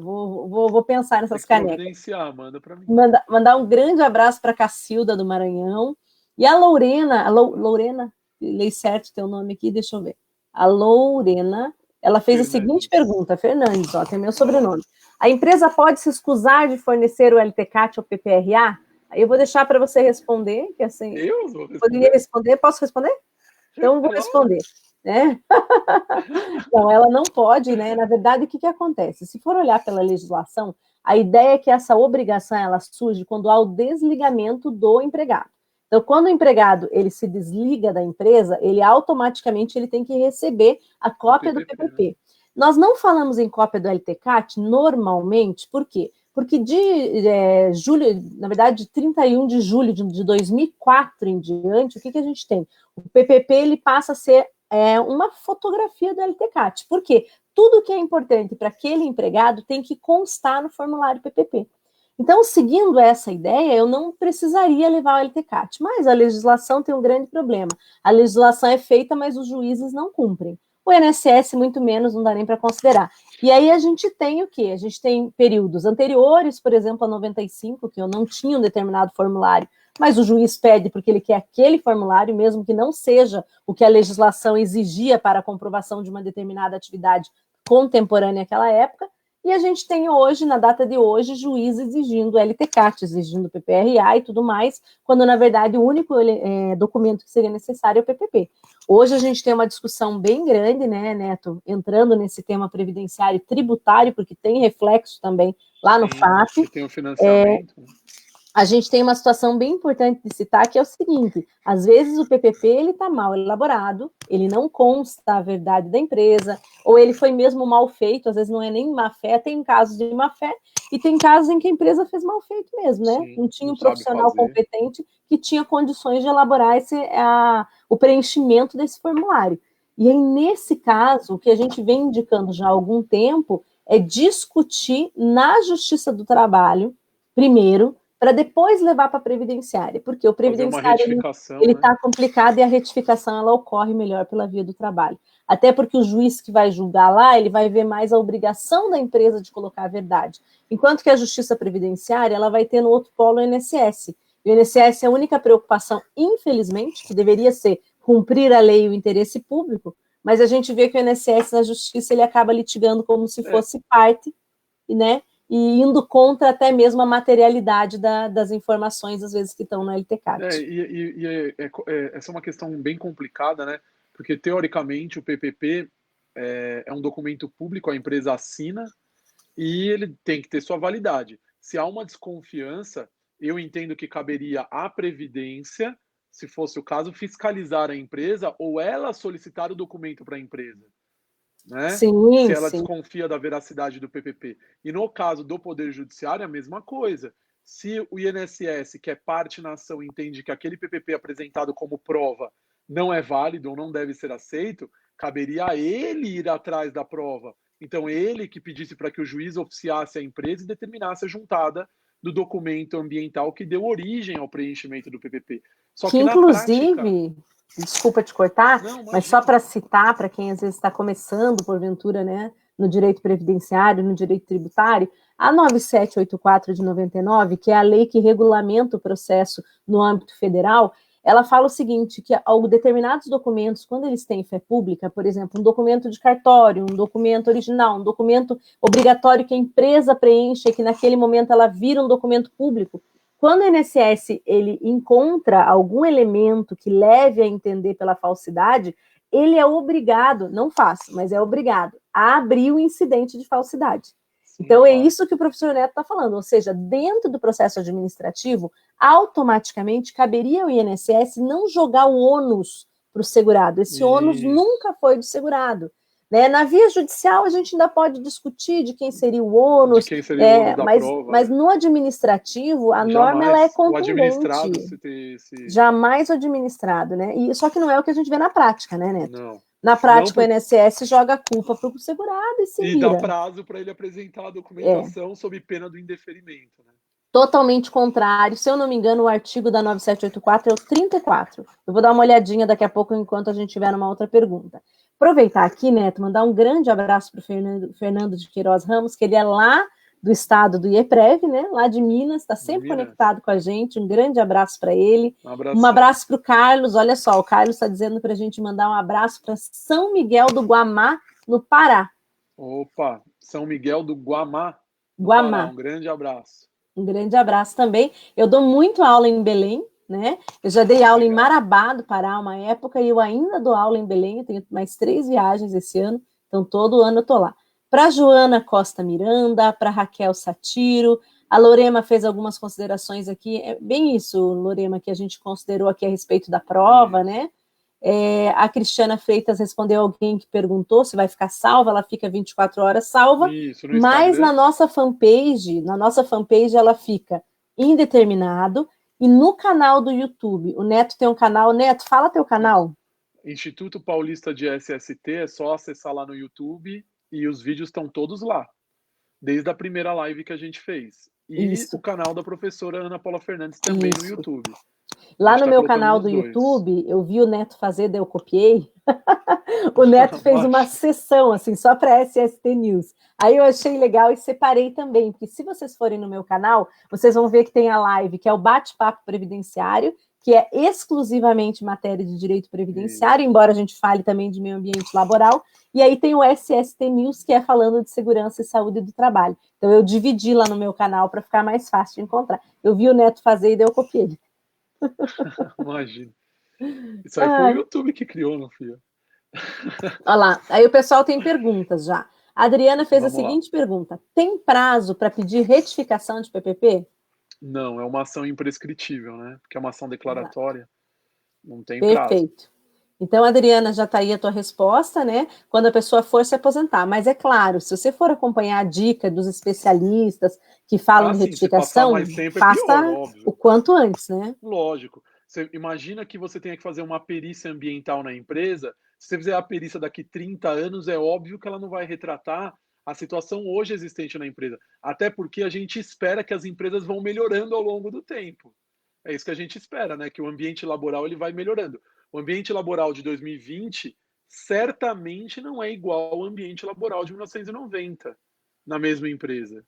Vou pensar nessas canecas.
Providenciar, manda para mim.
Mandar um grande abraço para a Cacilda do Maranhão. E a Lorena, Lorena, lei certo teu nome aqui, deixa eu ver. A Lorena, ela fez a seguinte pergunta, Fernandes, ó, tem meu sobrenome. A empresa pode se escusar de fornecer o LTCAT ou PPRA? Aí eu vou deixar para você responder, que assim,
eu vou responder?
Poderia responder? Posso responder? Então eu vou responder, né? Não, ela não pode, né? Na verdade, o que acontece? Se for olhar pela legislação, a ideia é que essa obrigação ela surge quando há o desligamento do empregado. Então, quando o empregado ele se desliga da empresa, ele automaticamente ele tem que receber a cópia do PPP. Nós não falamos em cópia do LTCAT normalmente, por quê? Porque de julho, na verdade, de 31 de julho de 2004 em diante, o que a gente tem? O PPP ele passa a ser uma fotografia do LTCAT. Por quê? Tudo que é importante para aquele empregado tem que constar no formulário PPP. Então, seguindo essa ideia, eu não precisaria levar o LTCAT, mas a legislação tem um grande problema. A legislação é feita, mas os juízes não cumprem. O INSS, muito menos, não dá nem para considerar. E aí a gente tem o quê? A gente tem períodos anteriores, por exemplo, a 95, que eu não tinha um determinado formulário, mas o juiz pede porque ele quer aquele formulário, mesmo que não seja o que a legislação exigia para a comprovação de uma determinada atividade contemporânea àquela época. E a gente tem hoje, na data de hoje, juiz exigindo LTCAT, exigindo PPRA e tudo mais, quando, na verdade, o único documento que seria necessário é o PPP. Hoje a gente tem uma discussão bem grande, né, Neto, entrando nesse tema previdenciário e tributário, porque tem reflexo também lá no FAP.
Tem o financiamento.
A gente tem uma situação bem importante de citar, que é o seguinte, às vezes o PPP ele está mal elaborado, ele não consta a verdade da empresa, ou ele foi mesmo mal feito, às vezes não é nem má fé, tem casos de má fé, e tem casos em que a empresa fez mal feito mesmo, né?
Sim,
não tinha um profissional competente que tinha condições de elaborar o preenchimento desse formulário. E aí, nesse caso, o que a gente vem indicando já há algum tempo é discutir na Justiça do Trabalho, primeiro, para depois levar para a previdenciária, porque o previdenciário ele está complicado e a retificação ela ocorre melhor pela via do trabalho. Até porque o juiz que vai julgar lá, ele vai ver mais a obrigação da empresa de colocar a verdade. Enquanto que a justiça previdenciária, ela vai ter no outro polo o INSS. E o INSS é a única preocupação, infelizmente, que deveria ser cumprir a lei e o interesse público, mas a gente vê que o INSS na justiça ele acaba litigando como se fosse parte, né? E indo contra até mesmo a materialidade das informações, às vezes, que estão no LTCAT.
Essa é uma questão bem complicada, né? Porque, teoricamente, o PPP é um documento público, a empresa assina, e ele tem que ter sua validade. Se há uma desconfiança, eu entendo que caberia à Previdência, se fosse o caso, fiscalizar a empresa ou ela solicitar o documento para a empresa. Né?
Sim,
se ela desconfia da veracidade do PPP. E no caso do Poder Judiciário, a mesma coisa. Se o INSS, que é parte na ação, entende que aquele PPP apresentado como prova não é válido ou não deve ser aceito, caberia a ele ir atrás da prova. Então, ele que pedisse para que o juiz oficiasse a empresa e determinasse a juntada do documento ambiental que deu origem ao preenchimento do PPP.
Só que inclusive, prática... desculpa te cortar, mas só para citar, para quem às vezes está começando, porventura, né, no direito previdenciário, no direito tributário, a 9784 de 99, que é a lei que regulamenta o processo no âmbito federal, ela fala o seguinte, que determinados documentos, quando eles têm fé pública, por exemplo, um documento de cartório, um documento original, um documento obrigatório que a empresa preenche, que naquele momento ela vira um documento público, quando o INSS ele encontra algum elemento que leve a entender pela falsidade, ele é obrigado, não faz, mas é obrigado, a abrir o incidente de falsidade. Então, é isso que o professor Neto está falando, ou seja, dentro do processo administrativo, automaticamente caberia ao INSS não jogar o ônus para o segurado. Esse ônus nunca foi do segurado. Né? Na via judicial, a gente ainda pode discutir de quem seria o ônus, mas no administrativo, a norma ela é contundente. Jamais o administrado, né? Só que não é o que a gente vê na prática, né, Neto?
Não.
Na prática, o INSS joga a culpa para o segurado e se vira.
E dá prazo para ele apresentar a documentação sob pena do indeferimento. Né?
Totalmente contrário. Se eu não me engano, o artigo da 9784 é o 34. Eu vou dar uma olhadinha daqui a pouco, enquanto a gente tiver uma outra pergunta. Aproveitar aqui, Neto, mandar um grande abraço para o Fernando de Queiroz Ramos, que ele é lá do estado do IEPREV, né? Lá de Minas, está sempre conectado com a gente. Um grande abraço para ele. Um abraço para o Carlos. Olha só, o Carlos está dizendo para a gente mandar um abraço para São Miguel do Guamá, no Pará.
Opa, São Miguel do Guamá, no
Guamá.
Pará. Um grande abraço.
Um grande abraço também. Eu dou muito aula em Belém, né? Eu já dei aula em Marabá, do Pará, uma época, e eu ainda dou aula em Belém. Eu tenho mais 3 viagens esse ano, então todo ano eu estou lá. Para Joana Costa Miranda, para Raquel Satiro, a Lorema fez algumas considerações aqui. É bem isso, Lorema, que a gente considerou aqui a respeito da prova, né? A Cristiana Freitas respondeu alguém que perguntou se vai ficar salva, ela fica 24 horas salva,
isso,
mas na nossa fanpage ela fica indeterminado, e no canal do YouTube, o Neto tem um canal. Neto, fala teu canal.
Instituto Paulista de SST, é só acessar lá no YouTube e os vídeos estão todos lá, desde a primeira live que a gente fez. E o canal da professora Ana Paula Fernandes também no YouTube.
Lá no meu canal do YouTube, eu vi o Neto fazer, daí eu copiei. O Neto fez uma sessão, assim, só para SST News. Aí eu achei legal e separei também, porque se vocês forem no meu canal, vocês vão ver que tem a live, que é o Bate-Papo Previdenciário, que é exclusivamente matéria de direito previdenciário, embora a gente fale também de meio ambiente laboral. E aí tem o SST News, que é falando de segurança e saúde do trabalho. Então eu dividi lá no meu canal para ficar mais fácil de encontrar. Eu vi o Neto fazer e daí eu copiei.
Imagina. Isso aí foi o YouTube que criou, não filho?
Olha lá, aí o pessoal tem perguntas já. A Adriana fez a seguinte pergunta: tem prazo para pedir retificação de PPP?
Não, é uma ação imprescritível, né? Porque é uma ação declaratória, não tem prazo.
Perfeito. Então, Adriana, já está aí a tua resposta, né? Quando a pessoa for se aposentar. Mas é claro, se você for acompanhar a dica dos especialistas que falam de retificação, faça o quanto antes, né?
Lógico. Você imagina que você tenha que fazer uma perícia ambiental na empresa. Se você fizer a perícia daqui 30 anos, é óbvio que ela não vai retratar a situação hoje existente na empresa. Até porque a gente espera que as empresas vão melhorando ao longo do tempo. É isso que a gente espera, né? Que o ambiente laboral ele vai melhorando. O ambiente laboral de 2020 certamente não é igual ao ambiente laboral de 1990 na mesma empresa.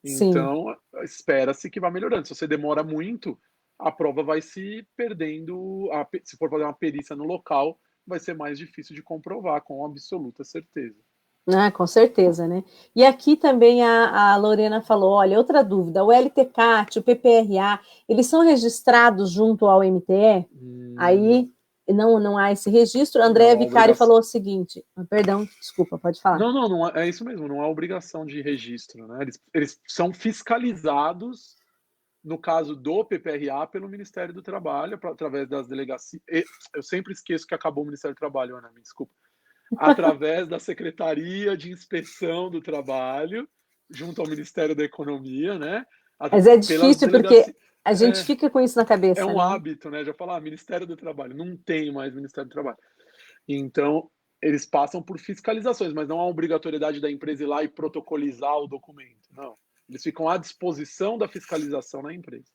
Então, espera-se que vá melhorando. Se você demora muito, a prova vai se perdendo. Se for fazer uma perícia no local, vai ser mais difícil de comprovar, com absoluta certeza.
Ah, com certeza, né? E aqui também a Lorena falou, olha, outra dúvida, o LTCAT, o PPRA, eles são registrados junto ao MTE? Aí não há esse registro. André Vicari falou o seguinte, perdão, desculpa, pode falar.
Não, é isso mesmo, não há obrigação de registro, né? Eles são fiscalizados, no caso do PPRA, pelo Ministério do Trabalho, através das delegacias. Eu sempre esqueço que acabou o Ministério do Trabalho, Ana, me desculpa. Através da Secretaria de Inspeção do Trabalho, junto ao Ministério da Economia, né?
Mas é difícil porque a gente fica com isso na cabeça.
É um hábito, né? Já falar Ministério do Trabalho, não tem mais Ministério do Trabalho. Então, eles passam por fiscalizações, mas não há obrigatoriedade da empresa ir lá e protocolizar o documento, não. Eles ficam à disposição da fiscalização na empresa.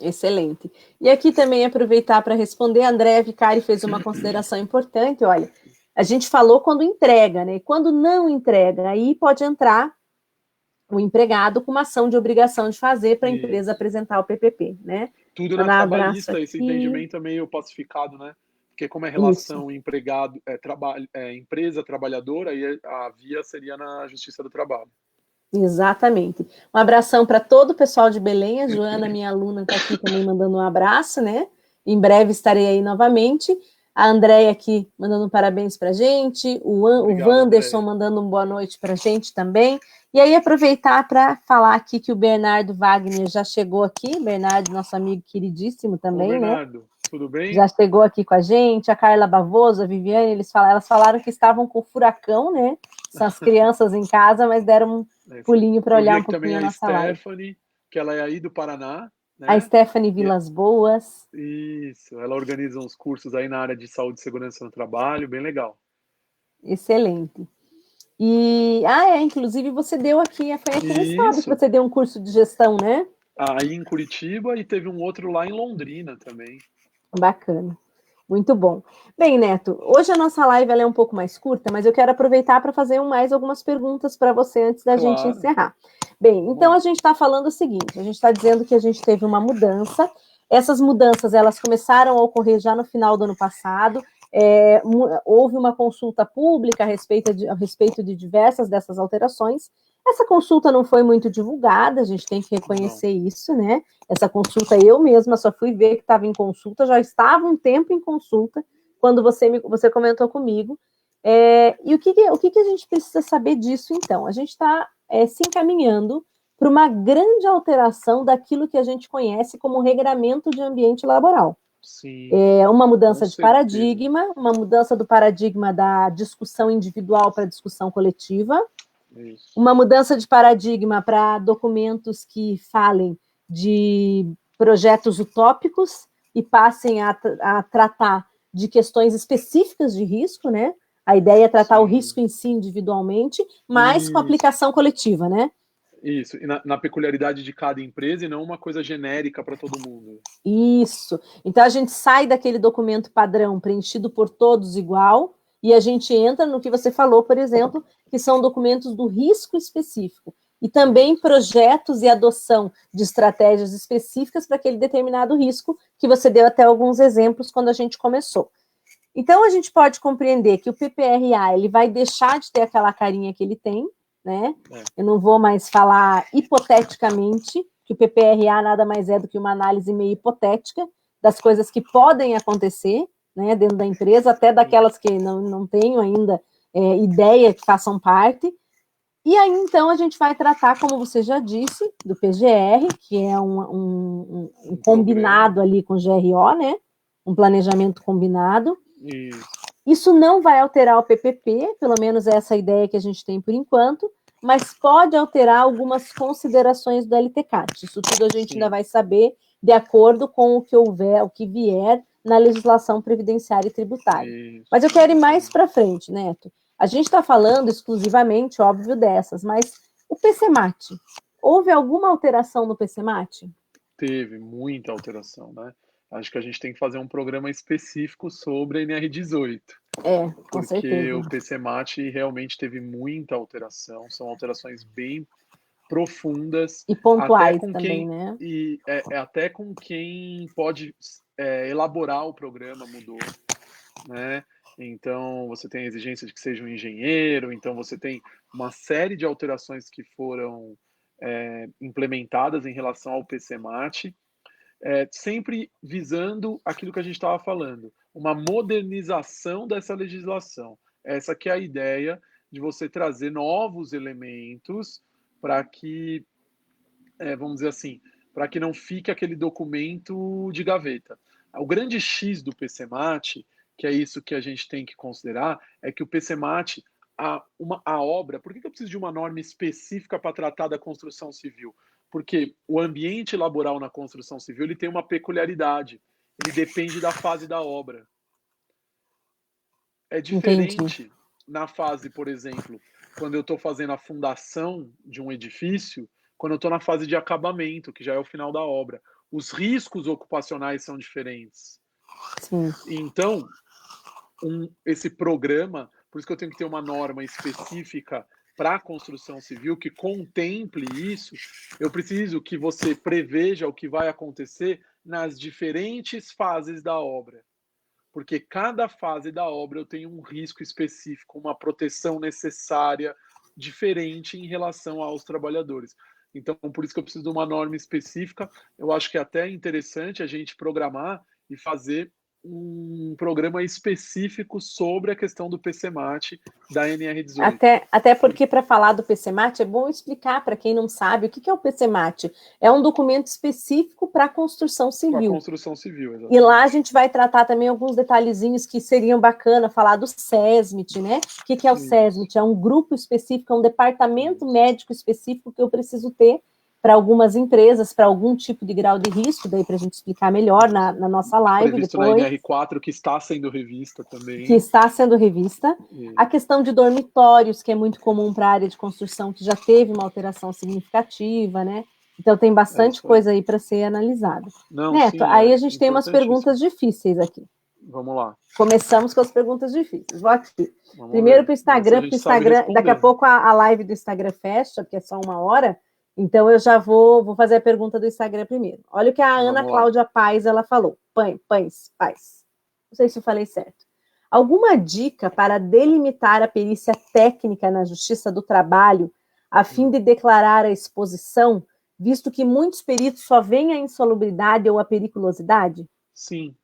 Excelente. E aqui também aproveitar para responder, a André Vicari fez uma consideração importante, olha, a gente falou quando entrega, né? Quando não entrega, aí pode entrar o empregado com uma ação de obrigação de fazer para a empresa apresentar o PPP, né?
Tudo na trabalhista, esse entendimento é meio pacificado, né? Porque como é relação empregado, empresa trabalhadora, aí a via seria na Justiça do Trabalho.
Exatamente. Um abração para todo o pessoal de Belém. A Joana, minha aluna, está aqui também mandando um abraço, né? Em breve estarei aí novamente. A Andréia aqui mandando parabéns para a gente. Obrigado, o Wanderson mandando uma boa noite para a gente também. E aí aproveitar para falar aqui que o Bernardo Wagner já chegou aqui. Bernardo, nosso amigo queridíssimo também,
Bernardo,
né?
Tudo bem?
Já chegou aqui com a gente. A Carla Bavoso, a Viviane, elas falaram que estavam com furacão, né? São as crianças em casa, mas deram um pulinho para olhar um pouquinho a nossa live.
Stephanie, que ela é aí do Paraná. Né?
A Stephanie Vilas Boas.
Isso, ela organiza uns cursos aí na área de saúde e segurança no trabalho, bem legal.
Excelente. E, inclusive você deu aqui, foi aqui no estado que você deu um curso de gestão, né?
Aí em Curitiba e teve um outro lá em Londrina também.
Bacana. Muito bom. Bem, Neto, hoje a nossa live ela é um pouco mais curta, mas eu quero aproveitar para fazer mais algumas perguntas para você antes da gente encerrar. Bem, então a gente está falando o seguinte, a gente está dizendo que a gente teve uma mudança, essas mudanças elas começaram a ocorrer já no final do ano passado, houve uma consulta pública a respeito de diversas dessas alterações. Essa consulta não foi muito divulgada, a gente tem que reconhecer isso, né? Essa consulta eu mesma só fui ver que estava em consulta, já estava um tempo em consulta, quando você comentou comigo. E o que a gente precisa saber disso, então? A gente está se encaminhando para uma grande alteração daquilo que a gente conhece como regramento de ambiente laboral.
Sim,
Uma mudança de paradigma, uma mudança do paradigma da discussão individual para a discussão coletiva, isso. Uma mudança de paradigma para documentos que falem de projetos utópicos e passem a tratar de questões específicas de risco, né? A ideia é tratar o risco em si individualmente, mas com aplicação coletiva, né?
Isso, e na peculiaridade de cada empresa e não uma coisa genérica para todo mundo.
Isso. Então a gente sai daquele documento padrão preenchido por todos igual e a gente entra no que você falou, por exemplo, que são documentos do risco específico e também projetos e adoção de estratégias específicas para aquele determinado risco, que você deu até alguns exemplos quando a gente começou. Então a gente pode compreender que o PPRA ele vai deixar de ter aquela carinha que ele tem, né? Eu não vou mais falar hipoteticamente, que o PPRA nada mais é do que uma análise meio hipotética das coisas que podem acontecer, né, dentro da empresa, até daquelas que não tenho ainda ideia que façam parte. E aí, então, a gente vai tratar, como você já disse, do PGR, que é um combinado ali com o GRO, né? Um planejamento combinado. Isso não vai alterar o PPP, pelo menos essa é a ideia que a gente tem por enquanto, mas pode alterar algumas considerações do LTCAT. Isso tudo a gente ainda vai saber de acordo com o que houver, o que vier na legislação previdenciária e tributária. Mas eu quero ir mais para frente, Neto. A gente está falando exclusivamente, óbvio, dessas, mas o PCMAT, houve alguma alteração no PCMAT?
Teve muita alteração, né? Acho que a gente tem que fazer um programa específico sobre a NR18.
Com certeza.
Porque o PCMAT realmente teve muita alteração, são alterações bem profundas.
E pontuais também, né?
E até com quem pode elaborar o programa mudou, né? Então, você tem a exigência de que seja um engenheiro, então você tem uma série de alterações que foram implementadas em relação ao PCMAT, sempre visando aquilo que a gente estava falando, uma modernização dessa legislação. Essa que é a ideia de você trazer novos elementos para que, vamos dizer assim, para que não fique aquele documento de gaveta. O grande X do PCMAT, que é isso que a gente tem que considerar, é que o PCMAT, a obra, por que eu preciso de uma norma específica para tratar da construção civil? Porque o ambiente laboral na construção civil ele tem uma peculiaridade, ele depende da fase da obra. É diferente
Entendi.
Na fase, por exemplo, quando eu estou fazendo a fundação de um edifício, quando eu estou na fase de acabamento, que já é o final da obra. Os riscos ocupacionais são diferentes.
Sim.
Então, esse programa, por isso que eu tenho que ter uma norma específica para a construção civil que contemple isso, eu preciso que você preveja o que vai acontecer nas diferentes fases da obra. Porque cada fase da obra eu tenho um risco específico, uma proteção necessária, diferente em relação aos trabalhadores. Então, por isso que eu preciso de uma norma específica. Eu acho que é até interessante a gente programar e fazer um programa específico sobre a questão do PCMAT da NR18.
Até porque, para falar do PCMAT, é bom explicar para quem não sabe o que é o PCMAT. É um documento específico para a construção civil.
Para a construção civil, exatamente.
E lá a gente vai tratar também alguns detalhezinhos que seriam bacana falar do SESMIT, né? O que é o SESMIT? É um grupo específico, é um departamento médico específico que eu preciso ter para algumas empresas, para algum tipo de grau de risco, daí para a gente explicar melhor na nossa live.
Previsto
depois.
Na NR4, que está sendo revista também.
Que está sendo revista. A questão de dormitórios, que é muito comum para a área de construção, que já teve uma alteração significativa, né? Então tem bastante coisa aí para ser analisada. Neto, aí a gente tem umas perguntas difíceis aqui.
Vamos lá.
Começamos com as perguntas difíceis. Vou aqui. Primeiro para o Instagram, porque o Instagram, daqui a pouco a live do Instagram fecha, porque é só 1 hora. Então, eu já vou fazer a pergunta do Instagram primeiro. Olha o que a Ana
Vamos lá.
Cláudia Paz, ela falou. Paz. Não sei se eu falei certo. Alguma dica para delimitar a perícia técnica na Justiça do Trabalho, a fim de declarar a exposição, visto que muitos peritos só veem a insalubridade ou a periculosidade?
Sim.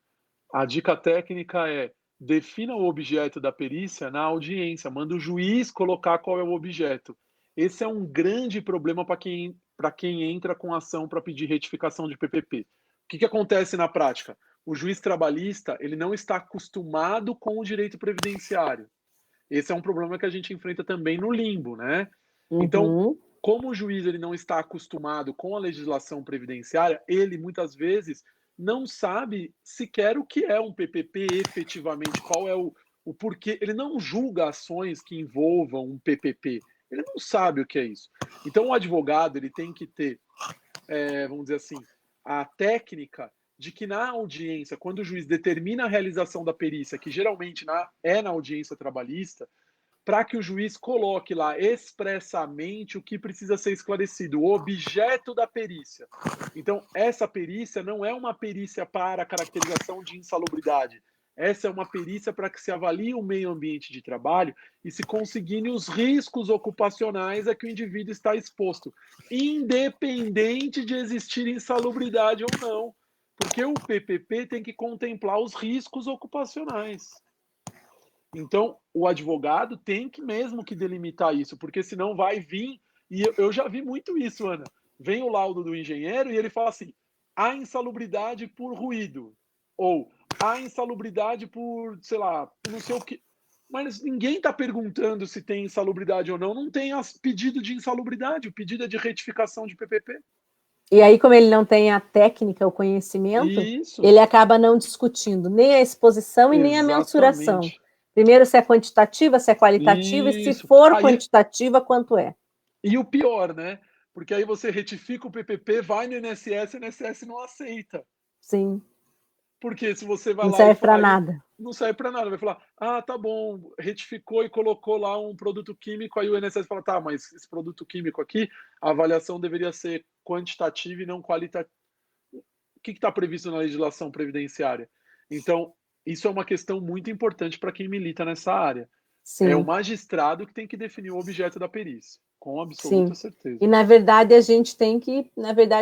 A dica técnica é: defina o objeto da perícia na audiência, manda o juiz colocar qual é o objeto. Esse é um grande problema para quem entra com ação para pedir retificação de PPP. O que acontece na prática? O juiz trabalhista, ele não está acostumado com o direito previdenciário. Esse é um problema que a gente enfrenta também no limbo, né? Então, como o juiz ele não está acostumado com a legislação previdenciária, ele muitas vezes não sabe sequer o que é um PPP efetivamente, qual é o porquê. Ele não julga ações que envolvam um PPP. Ele não sabe o que é isso. Então, o advogado ele tem que ter, vamos dizer assim, a técnica de que na audiência, quando o juiz determina a realização da perícia, que geralmente é na audiência trabalhista, para que o juiz coloque lá expressamente o que precisa ser esclarecido, o objeto da perícia. Então, essa perícia não é uma perícia para caracterização de insalubridade. Essa é uma perícia para que se avalie o meio ambiente de trabalho e se consigne os riscos ocupacionais a que o indivíduo está exposto, independente de existir insalubridade ou não, porque o PPP tem que contemplar os riscos ocupacionais. Então, o advogado tem que mesmo que delimitar isso, porque senão vai vir, e eu já vi muito isso, Ana, vem o laudo do engenheiro e ele fala assim, há insalubridade por ruído, ou há insalubridade por, sei lá, não sei o que, mas ninguém está perguntando se tem insalubridade ou não, não tem pedido de insalubridade, o pedido é de retificação de PPP.
E aí, como ele não tem a técnica, o conhecimento,
Isso.
ele acaba não discutindo nem a exposição e nem a mensuração. Primeiro, se é quantitativa, se é qualitativa, e se for quantitativa, quanto é.
E o pior, né? Porque aí você retifica o PPP, vai no INSS, o INSS não aceita.
Sim.
Porque se você vai
não
lá
serve para nada.
Não serve para nada. Vai falar, tá bom, retificou e colocou lá um produto químico, aí o INSS fala, tá, mas esse produto químico aqui, a avaliação deveria ser quantitativa e não qualitativa. O que está previsto na legislação previdenciária? Então, isso é uma questão muito importante para quem milita nessa área.
Sim.
É o magistrado que tem que definir o objeto da perícia, com absoluta certeza.
E, na verdade, a gente tem que,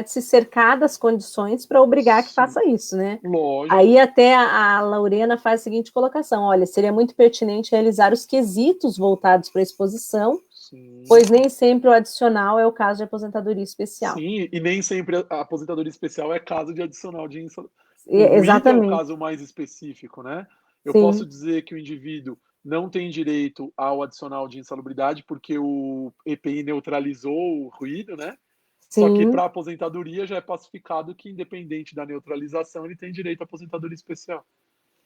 se cercar das condições para obrigar que faça isso, né?
Lógico.
Aí até a Lorena faz a seguinte colocação, olha, seria muito pertinente realizar os quesitos voltados para a exposição, pois nem sempre o adicional é o caso de aposentadoria especial.
Sim, e nem sempre a aposentadoria especial é caso de adicional de insalubridade.
Exatamente.
É o caso mais específico, né? Eu posso dizer que o indivíduo não tem direito ao adicional de insalubridade porque o EPI neutralizou o ruído, né? Sim. Só que para a aposentadoria já é pacificado que, independente da neutralização, ele tem direito à aposentadoria especial.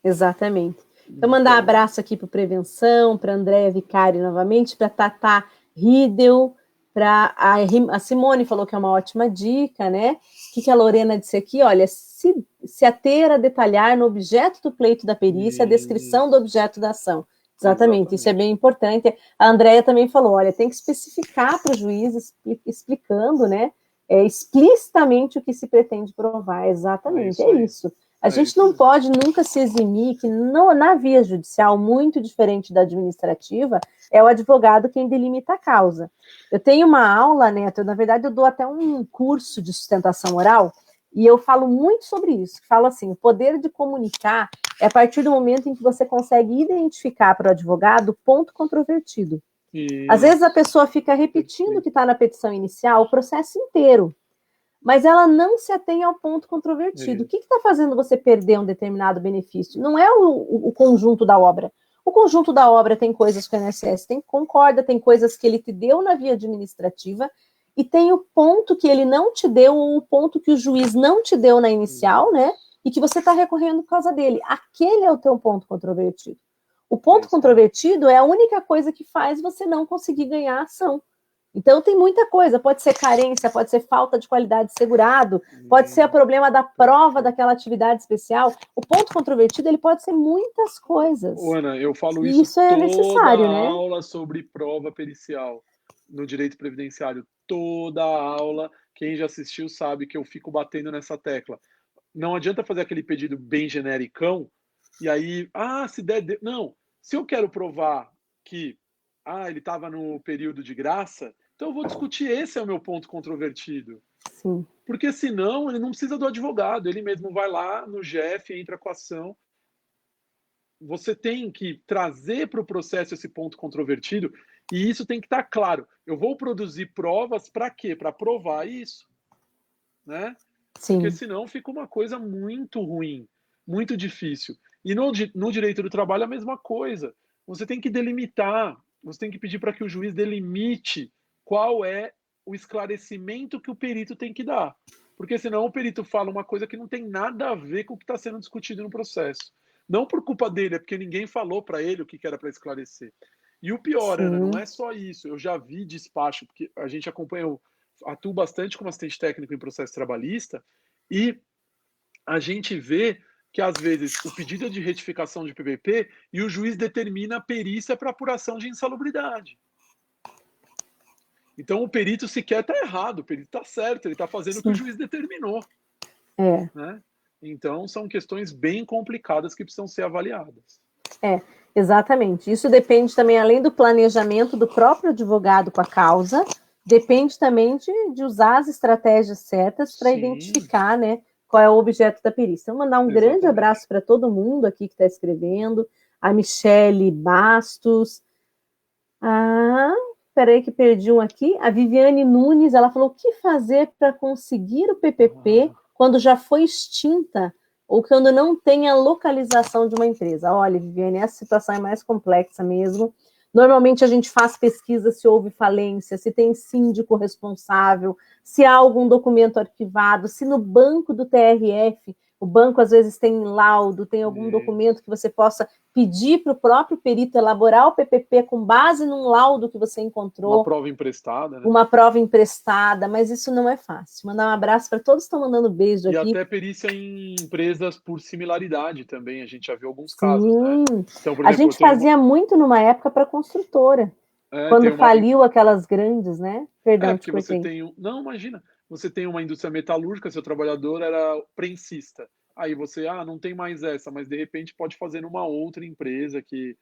Exatamente. Então, mandar abraço aqui para Prevenção, para Andréa Vicari novamente, para Tatá Riedel, para a Simone falou que é uma ótima dica, né? O que a Lorena disse aqui? Olha, se ater a detalhar no objeto do pleito da perícia a descrição do objeto da ação. Exatamente, isso é bem importante. A Andréia também falou, olha, tem que especificar para o juiz, explicando, né, explicitamente o que se pretende provar. Exatamente, é isso. A gente não pode nunca se eximir que na via judicial, muito diferente da administrativa, é o advogado quem delimita a causa. Eu tenho uma aula, Neto, na verdade eu dou até um curso de sustentação oral, e eu falo muito sobre isso. Falo assim, o poder de comunicar é a partir do momento em que você consegue identificar para o advogado o ponto controvertido. Às vezes a pessoa fica repetindo o que está na petição inicial o processo inteiro, mas ela não se atém ao ponto controvertido. O que está fazendo você perder um determinado benefício? Não é o conjunto da obra. O conjunto da obra tem coisas que o INSS concorda, tem coisas que ele te deu na via administrativa, e tem o ponto que ele não te deu, ou o ponto que o juiz não te deu na inicial, né? E que você está recorrendo por causa dele. Aquele é o teu ponto controvertido. O ponto controvertido é a única coisa que faz você não conseguir ganhar a ação. Então, tem muita coisa. Pode ser carência, pode ser falta de qualidade de segurado, pode ser o problema da prova daquela atividade especial. O ponto controvertido, ele pode ser muitas coisas.
Ana, eu falo
isso é necessário, né?
Aula sobre prova pericial no direito previdenciário. toda a aula, quem já assistiu sabe que eu fico batendo nessa tecla. Não adianta fazer aquele pedido bem genericão, e aí, se der... Não, se eu quero provar que ele estava no período de graça, então eu vou discutir, esse é o meu ponto controvertido.
Sim.
Porque senão ele não precisa do advogado, ele mesmo vai lá no GF, entra com a ação. Você tem que trazer para o processo esse ponto controvertido, e isso tem que estar claro. Eu vou produzir provas para quê? Para provar isso, né?
Sim.
Porque senão fica uma coisa muito ruim, muito difícil. E no direito do trabalho a mesma coisa. Você tem que delimitar, você tem que pedir para que o juiz delimite qual é o esclarecimento que o perito tem que dar. Porque senão o perito fala uma coisa que não tem nada a ver com o que está sendo discutido no processo. Não por culpa dele, é porque ninguém falou para ele o que era para esclarecer. E o pior,
Sim.
Ana, não é só isso. Eu já vi despacho, porque a gente acompanha, atuo bastante como assistente técnico em processo trabalhista, e a gente vê que, às vezes, o pedido é de retificação de PPP e o juiz determina a perícia para apuração de insalubridade. Então, o perito sequer está errado, o perito está certo, ele está fazendo o que o juiz determinou. Né? Então, são questões bem complicadas que precisam ser avaliadas.
Exatamente. Isso depende também, além do planejamento do próprio advogado com a causa, depende também de usar as estratégias certas para identificar, né, qual é o objeto da perícia. Então, mandar um grande abraço para todo mundo aqui que está escrevendo, a Michele Bastos, peraí que perdi um aqui, a Viviane Nunes, ela falou, o que fazer para conseguir o PPP quando já foi extinta ou quando não tem a localização de uma empresa? Olha, Viviane, essa situação é mais complexa mesmo. Normalmente a gente faz pesquisa se houve falência, se tem síndico responsável, se há algum documento arquivado, se no banco do TRF, o banco às vezes tem laudo, tem algum documento que você possa pedir para o próprio perito elaborar o PPP com base num laudo que você encontrou.
Uma prova emprestada, né?
Uma prova emprestada, mas isso não é fácil. Mandar um abraço para todos que estão mandando beijo aqui.
E até perícia em empresas por similaridade também, a gente já viu alguns casos, né?
Então, por exemplo, a gente fazia muito numa época para construtora, quando faliu aquelas grandes, né? Perdão,
porque você tem... Não, imagina. Você tem uma indústria metalúrgica, seu trabalhador era prensista. Aí você, não tem mais essa, mas de repente pode fazer numa outra empresa que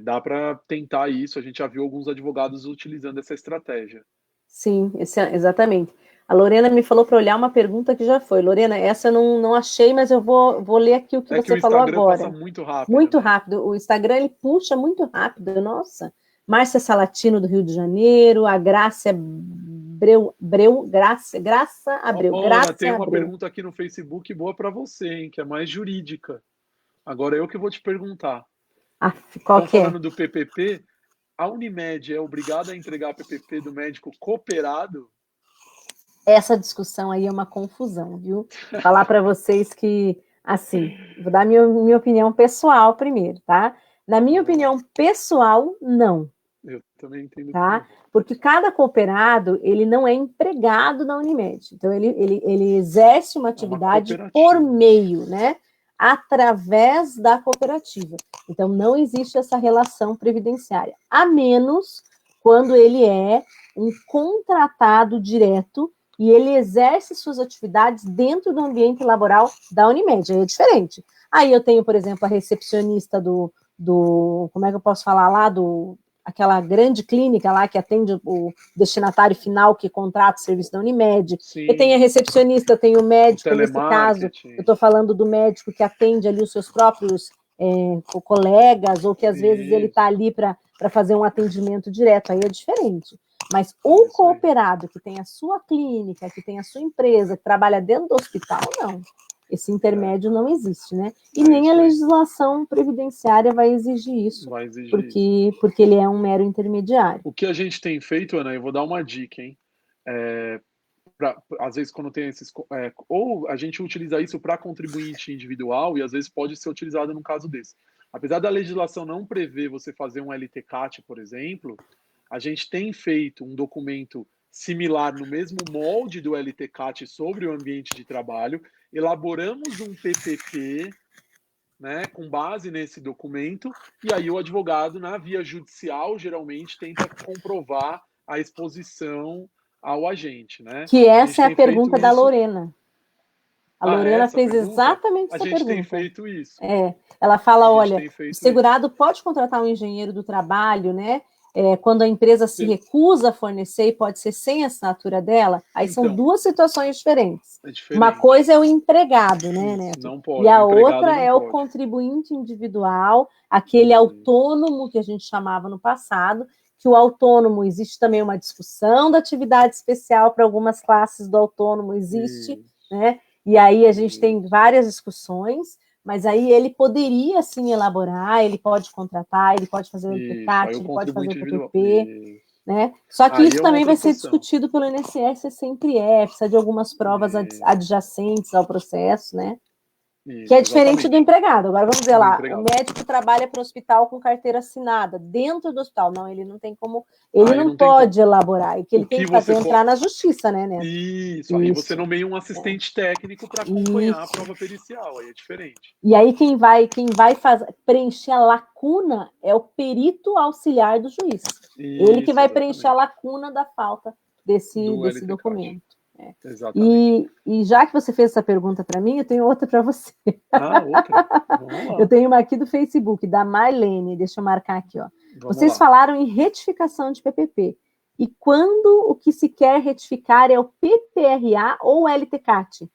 dá para tentar isso. A gente já viu alguns advogados utilizando essa estratégia.
Sim, exatamente. A Lorena me falou para olhar uma pergunta que já foi. Lorena, essa eu não achei, mas eu vou ler aqui o que você falou agora.
O Instagram passa muito rápido.
Muito rápido. O Instagram, ele puxa muito rápido. Nossa. Márcia Salatino, do Rio de Janeiro. A Graça Graça Abreu.
Ana, tem uma pergunta aqui no Facebook boa para você, hein, que é mais jurídica. Agora eu que vou te perguntar.
Qual que é?
Falando do PPP, a Unimed é obrigada a entregar PPP do médico cooperado?
Essa discussão aí é uma confusão, viu? Falar para vocês que, assim, vou dar minha opinião pessoal primeiro, tá? Na minha opinião pessoal, não.
Eu também entendo.
Tá? Porque cada cooperado, ele não é empregado da Unimed. Então, ele exerce uma atividade por meio, né? Através da cooperativa. Então, não existe essa relação previdenciária. A menos quando ele é um contratado direto e ele exerce suas atividades dentro do ambiente laboral da Unimed. Aí é diferente. Aí eu tenho, por exemplo, a recepcionista do como é que eu posso falar lá, aquela grande clínica lá que atende o destinatário final que contrata o serviço da Unimed. Sim. Eu tenho a recepcionista, eu tenho o médico, nesse caso, eu estou falando do médico que atende ali os seus próprios colegas, ou que às vezes ele está ali para fazer um atendimento direto, aí é diferente. Mas o cooperado que tem a sua clínica, que tem a sua empresa, que trabalha dentro do hospital, não. Esse intermédio não existe, né? E nem a legislação previdenciária vai exigir isso, porque ele é um mero intermediário.
O que a gente tem feito, Ana, eu vou dar uma dica, hein? Às vezes, quando tem esses... ou a gente utiliza isso para contribuinte individual e às vezes pode ser utilizado num caso desse. Apesar da legislação não prever você fazer um LTCAT, por exemplo, a gente tem feito um documento similar no mesmo molde do LTCAT sobre o ambiente de trabalho, elaboramos um PPP, né, com base nesse documento, e aí o advogado, na via judicial, geralmente tenta comprovar a exposição ao agente, né?
Que
A
essa
gente
é a
tem feito
pergunta da
isso.
Lorena. A Lorena
Essa
fez
pergunta?
exatamente
A
essa
gente tem
pergunta.
feito isso.
Ela
A
fala,
gente
olha,
tem
o
feito isso.
segurado pode contratar um engenheiro do trabalho, né? Quando a empresa se recusa a fornecer e pode ser sem a assinatura dela, aí são
Então,
duas situações diferentes.
é diferente.
Uma coisa é o empregado, né,
Isso,
Neto?
não pode.
E a
O empregado
outra
não
é o
pode.
contribuinte individual, aquele autônomo que a gente chamava no passado, que o autônomo, existe também uma discussão da atividade especial para algumas classes do autônomo, existe, né? E aí a gente tem várias discussões, mas aí ele poderia sim elaborar, ele pode contratar, ele pode fazer o LTCAT, ele pode fazer o PPP, né? Só que
Aí
isso
é uma
também
outra
vai ser
situação.
discutido pelo INSS, sempre precisa de algumas provas adjacentes ao processo, né?
Isso,
Que é diferente
exatamente.
do empregado. Agora vamos dizer
Do
lá,
empregado.
o médico trabalha para o hospital com carteira assinada, dentro do hospital. Não, ele não tem como, ele não pode elaborar. E o que ele tem que fazer é entrar na justiça, né, Neto?
Isso, aí você nomeia um assistente técnico para acompanhar a prova pericial, aí é diferente.
E aí quem vai preencher a lacuna é o perito auxiliar do juiz. Ele que vai preencher a lacuna da falta desse documento. E já que você fez essa pergunta para mim, eu tenho outra para você.
Outra? Vamos lá.
Eu tenho uma aqui do Facebook, da Marlene. Deixa eu marcar aqui. Vocês falaram em retificação de PPP. E quando o que se quer retificar é o PPRA ou o LTCAT,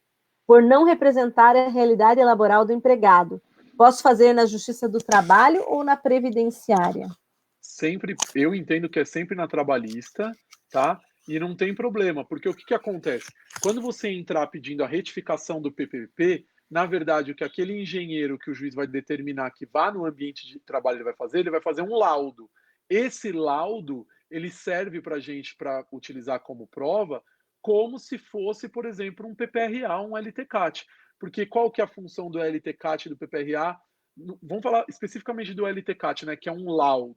por não representar a realidade laboral do empregado, posso fazer na Justiça do Trabalho ou na Previdenciária?
Sempre, eu entendo que é sempre na trabalhista, tá? E não tem problema, porque o que acontece? Quando você entrar pedindo a retificação do PPP, na verdade, o que aquele engenheiro que o juiz vai determinar que vá no ambiente de trabalho ele vai fazer um laudo. Esse laudo, ele serve para a gente para utilizar como prova, como se fosse, por exemplo, um PPRA, um LTCAT. Porque qual que é a função do LTCAT e do PPRA? Vamos falar especificamente do LTCAT, né, que é um laudo.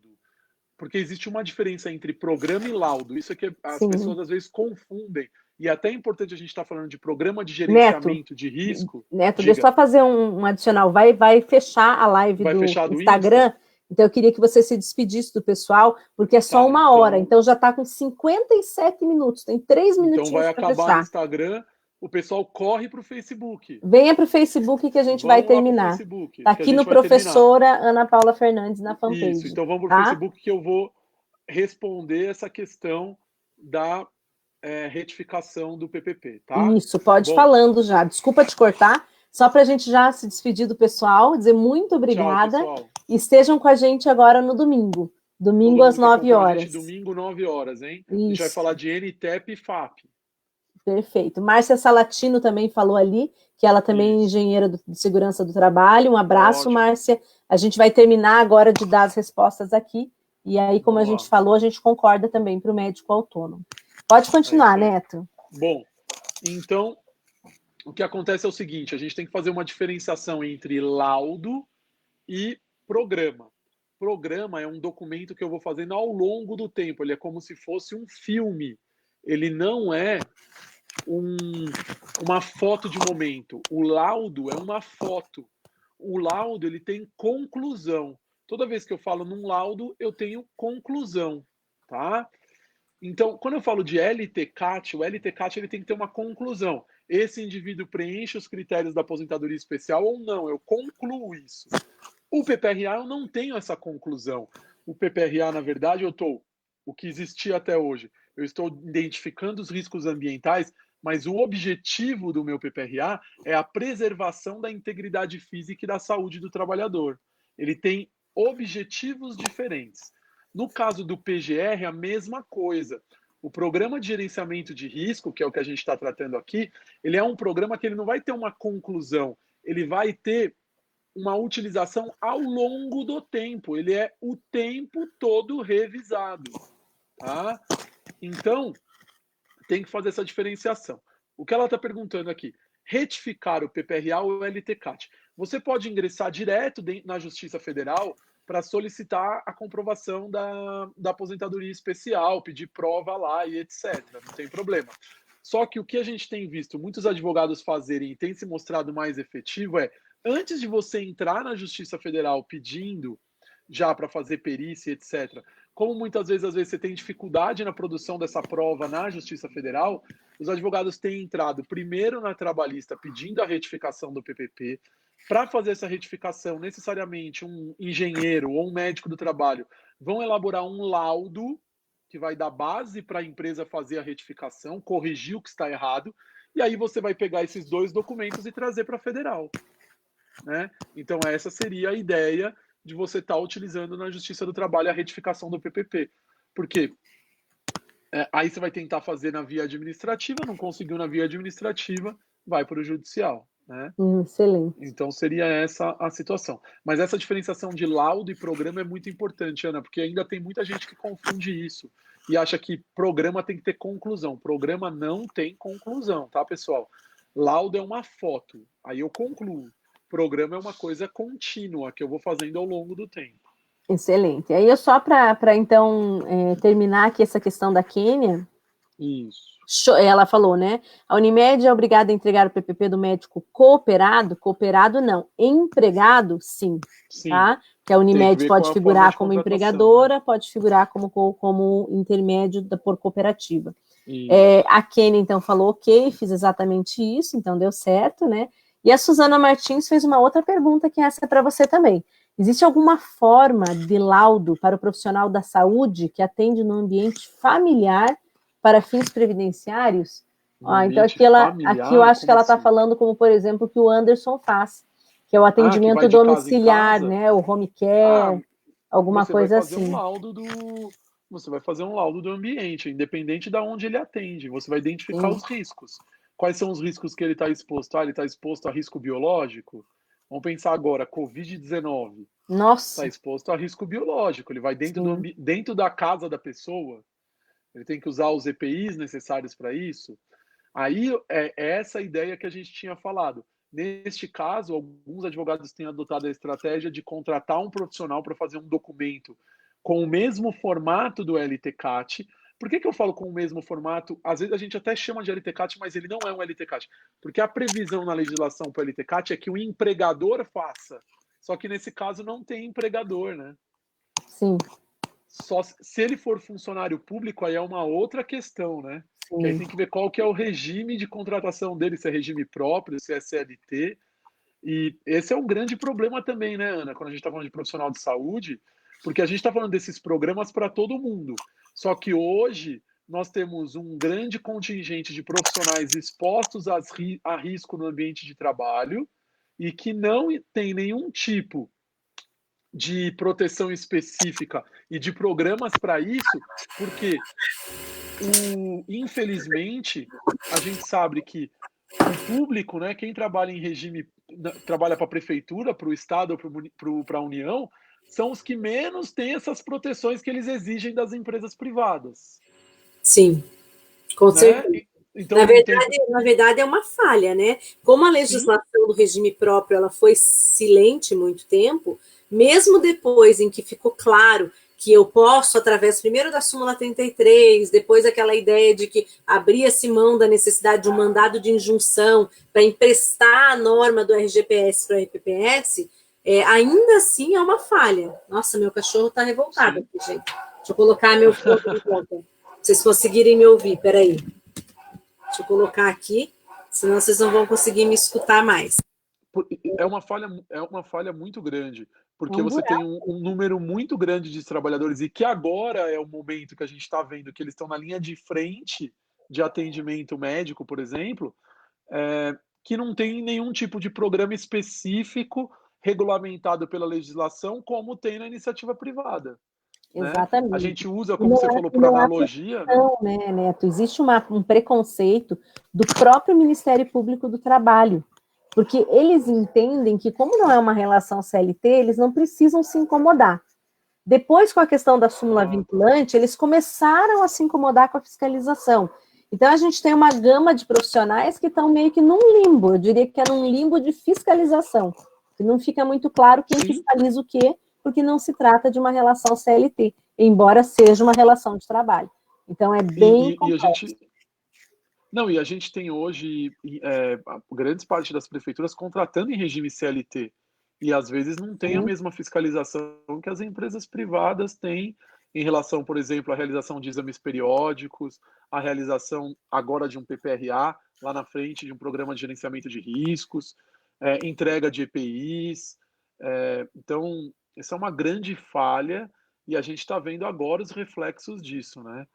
Porque existe uma diferença entre programa e laudo. Isso é que as pessoas às vezes confundem. E até é importante a gente estar falando de programa de gerenciamento de risco.
Neto, deixa eu só fazer um adicional. Vai fechar a live do Instagram. Então eu queria que você se despedisse do pessoal, porque é só uma hora. Então já está com 57 minutos. Tem 3 minutinhos para fechar.
Então vai acabar no Instagram. O pessoal corre para o Facebook.
Venha para o Facebook que a gente vai terminar. Está aqui no Professora Ana Paula Fernandes na fanpage.
Isso, então vamos para o Facebook que eu vou responder essa questão da retificação do PPP, tá?
Isso, pode falando já. Desculpa te cortar, só para a gente já se despedir do pessoal, dizer muito obrigada. Tchau, e estejam com a gente agora no domingo. Domingo às 9 horas.
Domingo, 9 horas, hein? Isso. A gente vai falar de NTEP e FAP.
Perfeito. Márcia Salatino também falou ali, que ela também é engenheira de segurança do trabalho. Um abraço, Márcia. A gente vai terminar agora de dar as respostas aqui. E aí, como a gente falou, a gente concorda também para o médico autônomo. Pode continuar, Neto.
Bom, então, o que acontece é o seguinte, a gente tem que fazer uma diferenciação entre laudo e programa. Programa é um documento que eu vou fazendo ao longo do tempo, ele é como se fosse um filme. Ele não é uma foto de momento. O laudo é uma foto. O laudo, ele tem conclusão. Toda vez que eu falo num laudo, eu tenho conclusão, tá? Então, quando eu falo de LTCAT, o LTCAT ele tem que ter uma conclusão. Esse indivíduo preenche os critérios da aposentadoria especial ou não, eu concluo isso. O PPRA eu não tenho essa conclusão. O PPRA, na verdade, o que existia até hoje, eu estou identificando os riscos ambientais, mas o objetivo do meu PPRA é a preservação da integridade física e da saúde do trabalhador. Ele tem objetivos diferentes. No caso do PGR, a mesma coisa. O programa de gerenciamento de risco, que é o que a gente está tratando aqui, ele é um programa que ele não vai ter uma conclusão, ele vai ter uma utilização ao longo do tempo. Ele é o tempo todo revisado. Tá? Então, tem que fazer essa diferenciação. O que ela está perguntando aqui? Retificar o PPRA ou o LTCAT. Você pode ingressar direto na Justiça Federal para solicitar a comprovação da aposentadoria especial, pedir prova lá e etc. Não tem problema. Só que o que a gente tem visto muitos advogados fazerem e tem se mostrado mais efetivo é, antes de você entrar na Justiça Federal pedindo já para fazer perícia, etc., como muitas vezes, às vezes, você tem dificuldade na produção dessa prova na Justiça Federal, os advogados têm entrado primeiro na trabalhista pedindo a retificação do PPP. Para fazer essa retificação, necessariamente um engenheiro ou um médico do trabalho vão elaborar um laudo que vai dar base para a empresa fazer a retificação, corrigir o que está errado, e aí você vai pegar esses 2 documentos e trazer para a federal, né? Então essa seria a ideia de você estar utilizando na Justiça do Trabalho a retificação do PPP, porque aí você vai tentar fazer na via administrativa, não conseguiu na via administrativa, vai para o judicial, né?
Excelente.
Então seria essa a situação. Mas essa diferenciação de laudo e programa é muito importante, Ana, porque ainda tem muita gente que confunde isso e acha que programa tem que ter conclusão. Programa não tem conclusão, tá, pessoal? Laudo é uma foto, aí eu concluo. Programa é uma coisa contínua que eu vou fazendo ao longo do tempo.
Excelente. Aí eu só para então terminar aqui essa questão da Quênia.
Isso.
Ela falou, né? A Unimed é obrigada a entregar o PPP do médico cooperado não, empregado, sim, tá? Que a Unimed
que
pode figurar como empregadora,
né?
pode figurar como intermédio por cooperativa. A Kenny, então, falou, ok, fiz exatamente isso, então deu certo, né? E a Suzana Martins fez uma outra pergunta, que essa é para você também. Existe alguma forma de laudo para o profissional da saúde que atende no ambiente familiar para fins previdenciários? Então aqui eu acho que ela está falando como, por exemplo, o que o Anderson faz, que é o atendimento domiciliar, né? O home care, alguma coisa assim.
Você vai fazer um laudo do ambiente, independente de onde ele atende. Você vai identificar os riscos. Quais são os riscos que ele está exposto? Ele está exposto a risco biológico? Vamos pensar agora, Covid-19.
Nossa!
Está exposto a risco biológico. Ele vai dentro da casa da pessoa. Ele tem que usar os EPIs necessários para isso. Aí é essa ideia que a gente tinha falado. Neste caso, alguns advogados têm adotado a estratégia de contratar um profissional para fazer um documento com o mesmo formato do LTCAT. Por que eu falo com o mesmo formato? Às vezes a gente até chama de LTCAT, mas ele não é um LTCAT. Porque a previsão na legislação para o LTCAT é que o empregador faça. Só que nesse caso não tem empregador, né?
Sim.
Só se ele for funcionário público, aí é uma outra questão, né?
Sim.
Que aí tem que ver qual que é o regime de contratação dele, se é regime próprio, se é CLT. E esse é um grande problema também, né, Ana, quando a gente está falando de profissional de saúde, porque a gente está falando desses programas para todo mundo. Só que hoje nós temos um grande contingente de profissionais expostos a risco no ambiente de trabalho e que não tem nenhum tipo de proteção específica e de programas para isso, porque infelizmente a gente sabe que o público, né, quem trabalha em regime, trabalha para a prefeitura, para o estado ou para a União, são os que menos têm essas proteções que eles exigem das empresas privadas.
Sim, com certeza. Então, na verdade, é uma falha, né? Como a legislação do regime próprio ela foi silente muito tempo, mesmo depois em que ficou claro que eu posso, através primeiro da súmula 33, depois aquela ideia de que abria-se mão da necessidade de um mandado de injunção para emprestar a norma do RGPS para o RPPS, ainda assim é uma falha. Nossa, meu cachorro está revoltado aqui, gente. Deixa eu colocar meu fone de volta. Vocês conseguirem me ouvir, peraí. Deixa eu colocar aqui, senão vocês não vão conseguir me escutar mais.
É uma falha muito grande, porque você tem um número muito grande de trabalhadores e que agora é o momento que a gente está vendo que eles estão na linha de frente de atendimento médico, por exemplo, que não tem nenhum tipo de programa específico regulamentado pela legislação como tem na iniciativa privada.
Exatamente.
Né? A gente usa, como você falou, por analogia.
Não, né, Neto? Existe um preconceito do próprio Ministério Público do Trabalho, porque eles entendem que, como não é uma relação CLT, eles não precisam se incomodar. Depois, com a questão da súmula vinculante, eles começaram a se incomodar com a fiscalização. Então, a gente tem uma gama de profissionais que estão meio que num limbo, eu diria que é num limbo de fiscalização, que não fica muito claro quem fiscaliza o quê, porque não se trata de uma relação CLT, embora seja uma relação de trabalho. Então, é bem complexo.
E a gente tem hoje grandes partes das prefeituras contratando em regime CLT, e às vezes não tem a mesma fiscalização que as empresas privadas têm em relação, por exemplo, à realização de exames periódicos, a realização agora de um PPRA, lá na frente de um programa de gerenciamento de riscos, entrega de EPIs. Então, essa é uma grande falha e a gente está vendo agora os reflexos disso, né?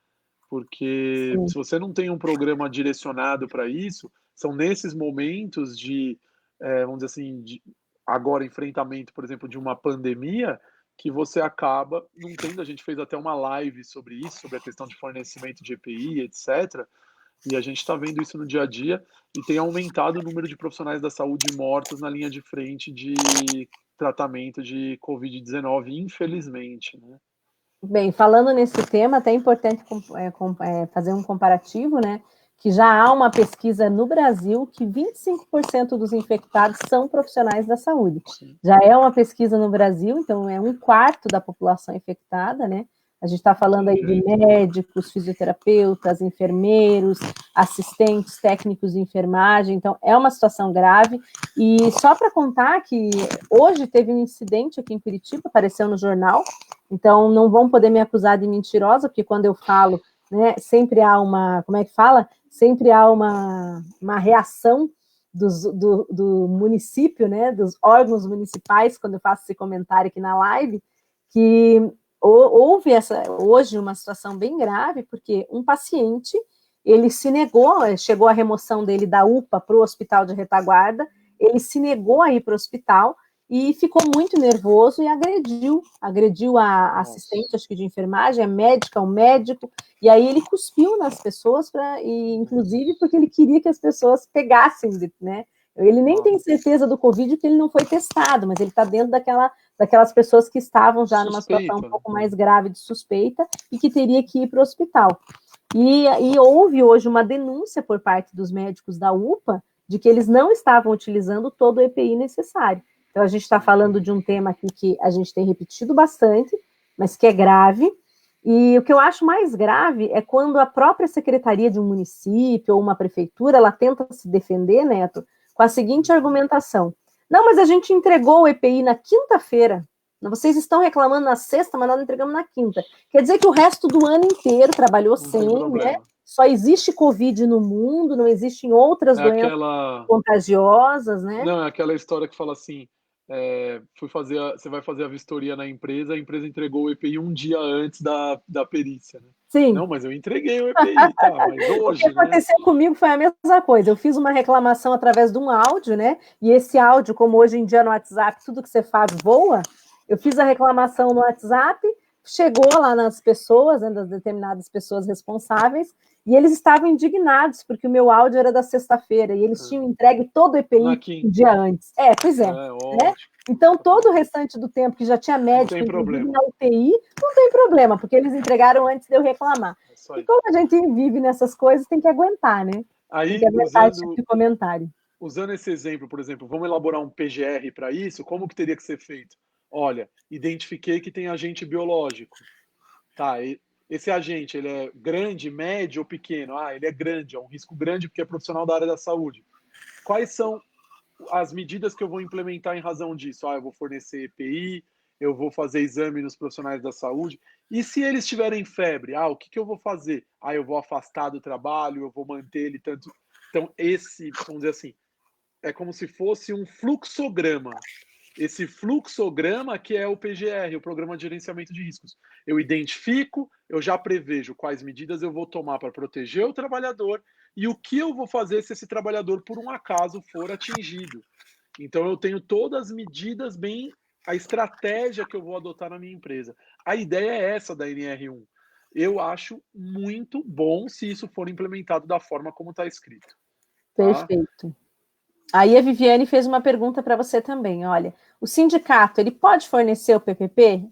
Porque
Sim.
se você não tem um programa direcionado para isso, são nesses momentos de, vamos dizer assim, de agora enfrentamento, por exemplo, de uma pandemia, que você acaba não tendo. A gente fez até uma live sobre isso, sobre a questão de fornecimento de EPI, etc. E a gente está vendo isso no dia a dia e tem aumentado o número de profissionais da saúde mortos na linha de frente de tratamento de Covid-19, infelizmente, né?
Bem, falando nesse tema, até é importante fazer um comparativo, né? Que já há uma pesquisa no Brasil que 25% dos infectados são profissionais da saúde.
Sim.
Já é uma pesquisa no Brasil, então é 1/4 da população infectada, né? A gente está falando aí de médicos, fisioterapeutas, enfermeiros, assistentes técnicos de enfermagem, então é uma situação grave. E só para contar que hoje teve um incidente aqui em Curitiba, apareceu no jornal, então não vão poder me acusar de mentirosa, porque quando eu falo, né, sempre há uma, como é que fala? Sempre há uma reação do município, né, dos órgãos municipais, quando eu faço esse comentário aqui na live, que houve hoje uma situação bem grave, porque um paciente, ele se negou, chegou a remoção dele da UPA para o hospital de retaguarda, ele se negou a ir para o hospital e ficou muito nervoso e agrediu a assistente, acho que de enfermagem, a médica, o médico, e aí ele cuspiu nas pessoas, inclusive porque ele queria que as pessoas pegassem, né? Ele nem tem certeza do Covid porque ele não foi testado, mas ele está dentro daquelas pessoas que estavam já numa situação um pouco mais grave de suspeita e que teria que ir para o hospital. E houve hoje uma denúncia por parte dos médicos da UPA de que eles não estavam utilizando todo o EPI necessário. Então, a gente está falando de um tema aqui que a gente tem repetido bastante, mas que é grave. E o que eu acho mais grave é quando a própria secretaria de um município ou uma prefeitura, ela tenta se defender, Neto, com a seguinte argumentação. Não, mas a gente entregou o EPI na quinta-feira. Vocês estão reclamando na sexta, mas nós entregamos na quinta. Quer dizer que o resto do ano inteiro trabalhou sem, né? Só existe Covid no mundo, não existem outras doenças contagiosas, né?
Não, é aquela história que fala assim, você vai fazer a vistoria na empresa, a empresa entregou o EPI um dia antes da perícia, né?
Sim.
Não, mas eu entreguei o EPI, tá, mas hoje,
o que aconteceu comigo foi a mesma coisa, eu fiz uma reclamação através de um áudio, né, e esse áudio, como hoje em dia no WhatsApp, tudo que você faz voa, eu fiz a reclamação no WhatsApp, chegou lá nas pessoas, né, das determinadas pessoas responsáveis, e eles estavam indignados, porque o meu áudio era da sexta-feira, e eles tinham entregue todo o EPI um dia antes. Pois é. Né? Então, todo o restante do tempo que já tinha médico, inclusive na UTI, não tem problema, porque eles entregaram antes de eu reclamar. E como a gente vive nessas coisas, tem que aguentar, né? Tem que aguentar esse tipo de comentário.
Usando esse exemplo, por exemplo, vamos elaborar um PGR para isso, como que teria que ser feito? Olha, identifiquei que tem agente biológico. Tá, esse agente, ele é grande, médio ou pequeno? Ele é grande, é um risco grande porque é profissional da área da saúde. Quais são as medidas que eu vou implementar em razão disso? Eu vou fornecer EPI, eu vou fazer exame nos profissionais da saúde. E se eles tiverem febre? O que eu vou fazer? Eu vou afastar do trabalho, eu vou manter ele tanto... Então, vamos dizer assim, é como se fosse um fluxograma. Esse fluxograma que é o PGR, o Programa de Gerenciamento de Riscos. Eu identifico, eu já prevejo quais medidas eu vou tomar para proteger o trabalhador e o que eu vou fazer se esse trabalhador, por um acaso, for atingido. Então, eu tenho todas as medidas a estratégia que eu vou adotar na minha empresa. A ideia é essa da NR1. Eu acho muito bom se isso for implementado da forma como está escrito. Tá?
Perfeito. Aí a Viviane fez uma pergunta para você também, olha, o sindicato, ele pode fornecer o PPP?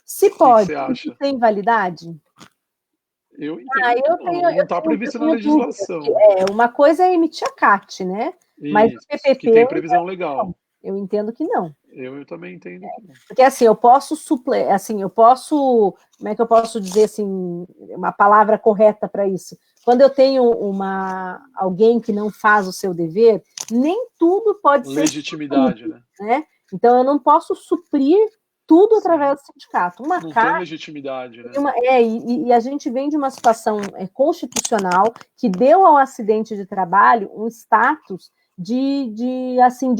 Se pode, isso tem validade?
Eu entendo não está previsto na legislação.
Uma coisa é emitir a CAT, né? Mas o PPP...
que tem previsão legal.
Eu entendo que não.
Eu também entendo que não.
Porque assim, eu posso como é que eu posso dizer assim, uma palavra correta para isso? Quando eu tenho alguém que não faz o seu dever, nem tudo pode ser
legitimidade,
né? Então eu não posso suprir tudo através do sindicato. Uma
não
CAT,
tem legitimidade, né?
E a gente vem de uma situação constitucional que deu ao acidente de trabalho um status de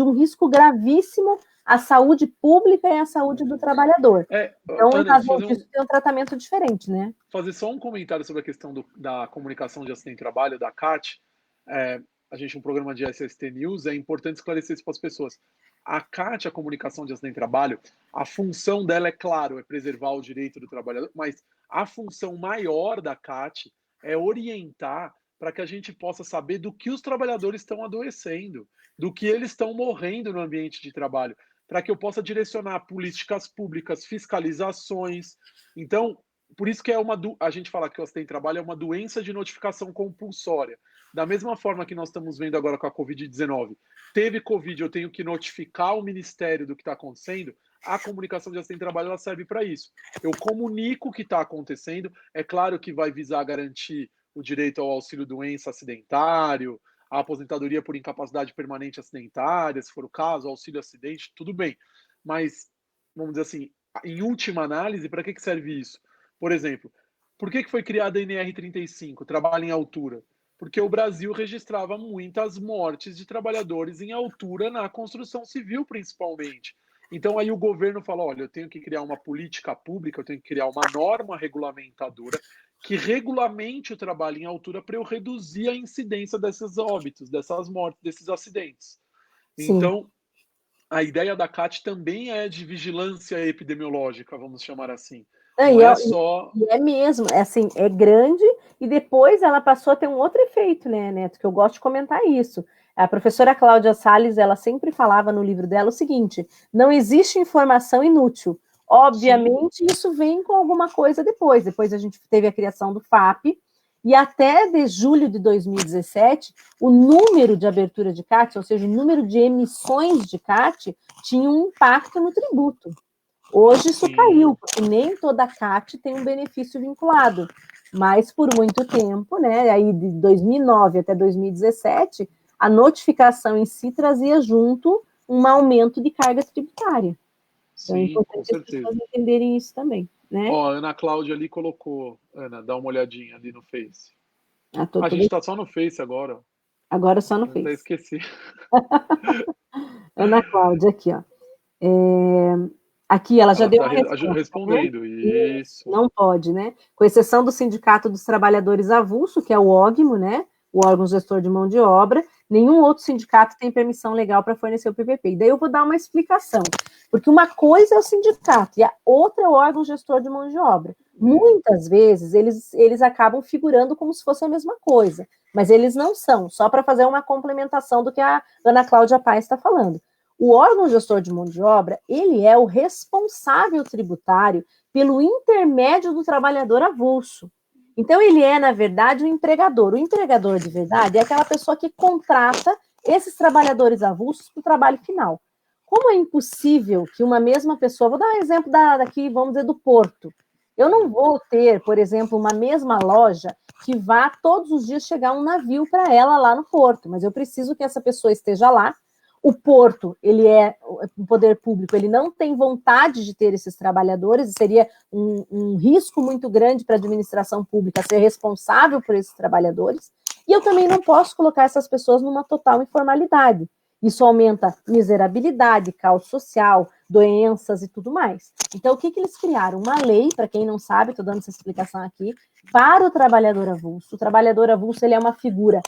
um risco gravíssimo à saúde pública e à saúde do trabalhador. Então,
Ana,
isso tem um tratamento diferente, né?
Fazer só um comentário sobre a questão da comunicação de acidente de trabalho, da CAT. A gente, um programa de SST News, é importante esclarecer isso para as pessoas. A CAT, a comunicação de acidente de trabalho, a função dela, é claro, é preservar o direito do trabalhador, mas a função maior da CAT é orientar para que a gente possa saber do que os trabalhadores estão adoecendo, do que eles estão morrendo no ambiente de trabalho, para que eu possa direcionar políticas públicas, fiscalizações. Então, por isso que a gente fala que o acidente de trabalho é uma doença de notificação compulsória. Da mesma forma que nós estamos vendo agora com a Covid-19, teve Covid, eu tenho que notificar o Ministério do que está acontecendo, a comunicação de acidente de trabalho ela serve para isso. Eu comunico o que está acontecendo, é claro que vai visar garantir o direito ao auxílio-doença acidentário, a aposentadoria por incapacidade permanente acidentária, se for o caso, auxílio-acidente, tudo bem. Mas, vamos dizer assim, em última análise, para que serve isso? Por exemplo, por que foi criada a NR35, trabalho em altura? Porque o Brasil registrava muitas mortes de trabalhadores em altura na construção civil, principalmente. Então aí o governo fala, olha, eu tenho que criar uma política pública, eu tenho que criar uma norma regulamentadora que regulamente o trabalho em altura para eu reduzir a incidência desses óbitos, dessas mortes, desses acidentes. Sim. Então, a ideia da CAT também é de vigilância epidemiológica, vamos chamar assim. Não é só...
É mesmo, é grande, e depois ela passou a ter um outro efeito, né, Neto, que eu gosto de comentar isso. A professora Cláudia Salles, ela sempre falava no livro dela o seguinte, não existe informação inútil. Obviamente, sim, isso vem com alguma coisa depois. Depois a gente teve a criação do FAP, e até de julho de 2017, o número de abertura de CAT, ou seja, o número de emissões de CAT, tinha um impacto no tributo. Hoje isso caiu, porque nem toda CAT tem um benefício vinculado, mas por muito tempo, né, aí de 2009 até 2017, a notificação em si trazia junto um aumento de carga tributária. Então,
sim, é importante as pessoas
entenderem isso também, né?
Ó, a Ana Cláudia ali colocou, Ana, dá uma olhadinha ali no Face. A gente tá só no Face agora.
Agora só no
eu
Face.
Até esqueci.
Ana Cláudia, aqui, ó. Aqui ela já deu
tá
uma resposta,
respondendo, né? Isso.
Não pode, né? Com exceção do Sindicato dos Trabalhadores Avulso, que é o OGMO, né? O órgão gestor de mão de obra, nenhum outro sindicato tem permissão legal para fornecer o PVP. E daí eu vou dar uma explicação, porque uma coisa é o sindicato e a outra é o órgão gestor de mão de obra. Muitas vezes eles acabam figurando como se fosse a mesma coisa, mas eles não são, só para fazer uma complementação do que a Ana Cláudia Paes está falando. O órgão gestor de mão de obra, ele é o responsável tributário pelo intermédio do trabalhador avulso. Então, ele é, na verdade, o empregador. O empregador de verdade é aquela pessoa que contrata esses trabalhadores avulsos para o trabalho final. Como é impossível que uma mesma pessoa... Vou dar um exemplo daqui, vamos dizer, do Porto. Eu não vou ter, por exemplo, uma mesma loja que vá todos os dias chegar um navio para ela lá no Porto, mas eu preciso que essa pessoa esteja lá. O Porto, ele é um poder público, ele não tem vontade de ter esses trabalhadores, seria um risco muito grande para a administração pública ser responsável por esses trabalhadores, e eu também não posso colocar essas pessoas numa total informalidade. Isso aumenta miserabilidade, caos social, doenças e tudo mais. Então, o que eles criaram? Uma lei, para quem não sabe, estou dando essa explicação aqui, para o trabalhador avulso. O trabalhador avulso, ele é uma figura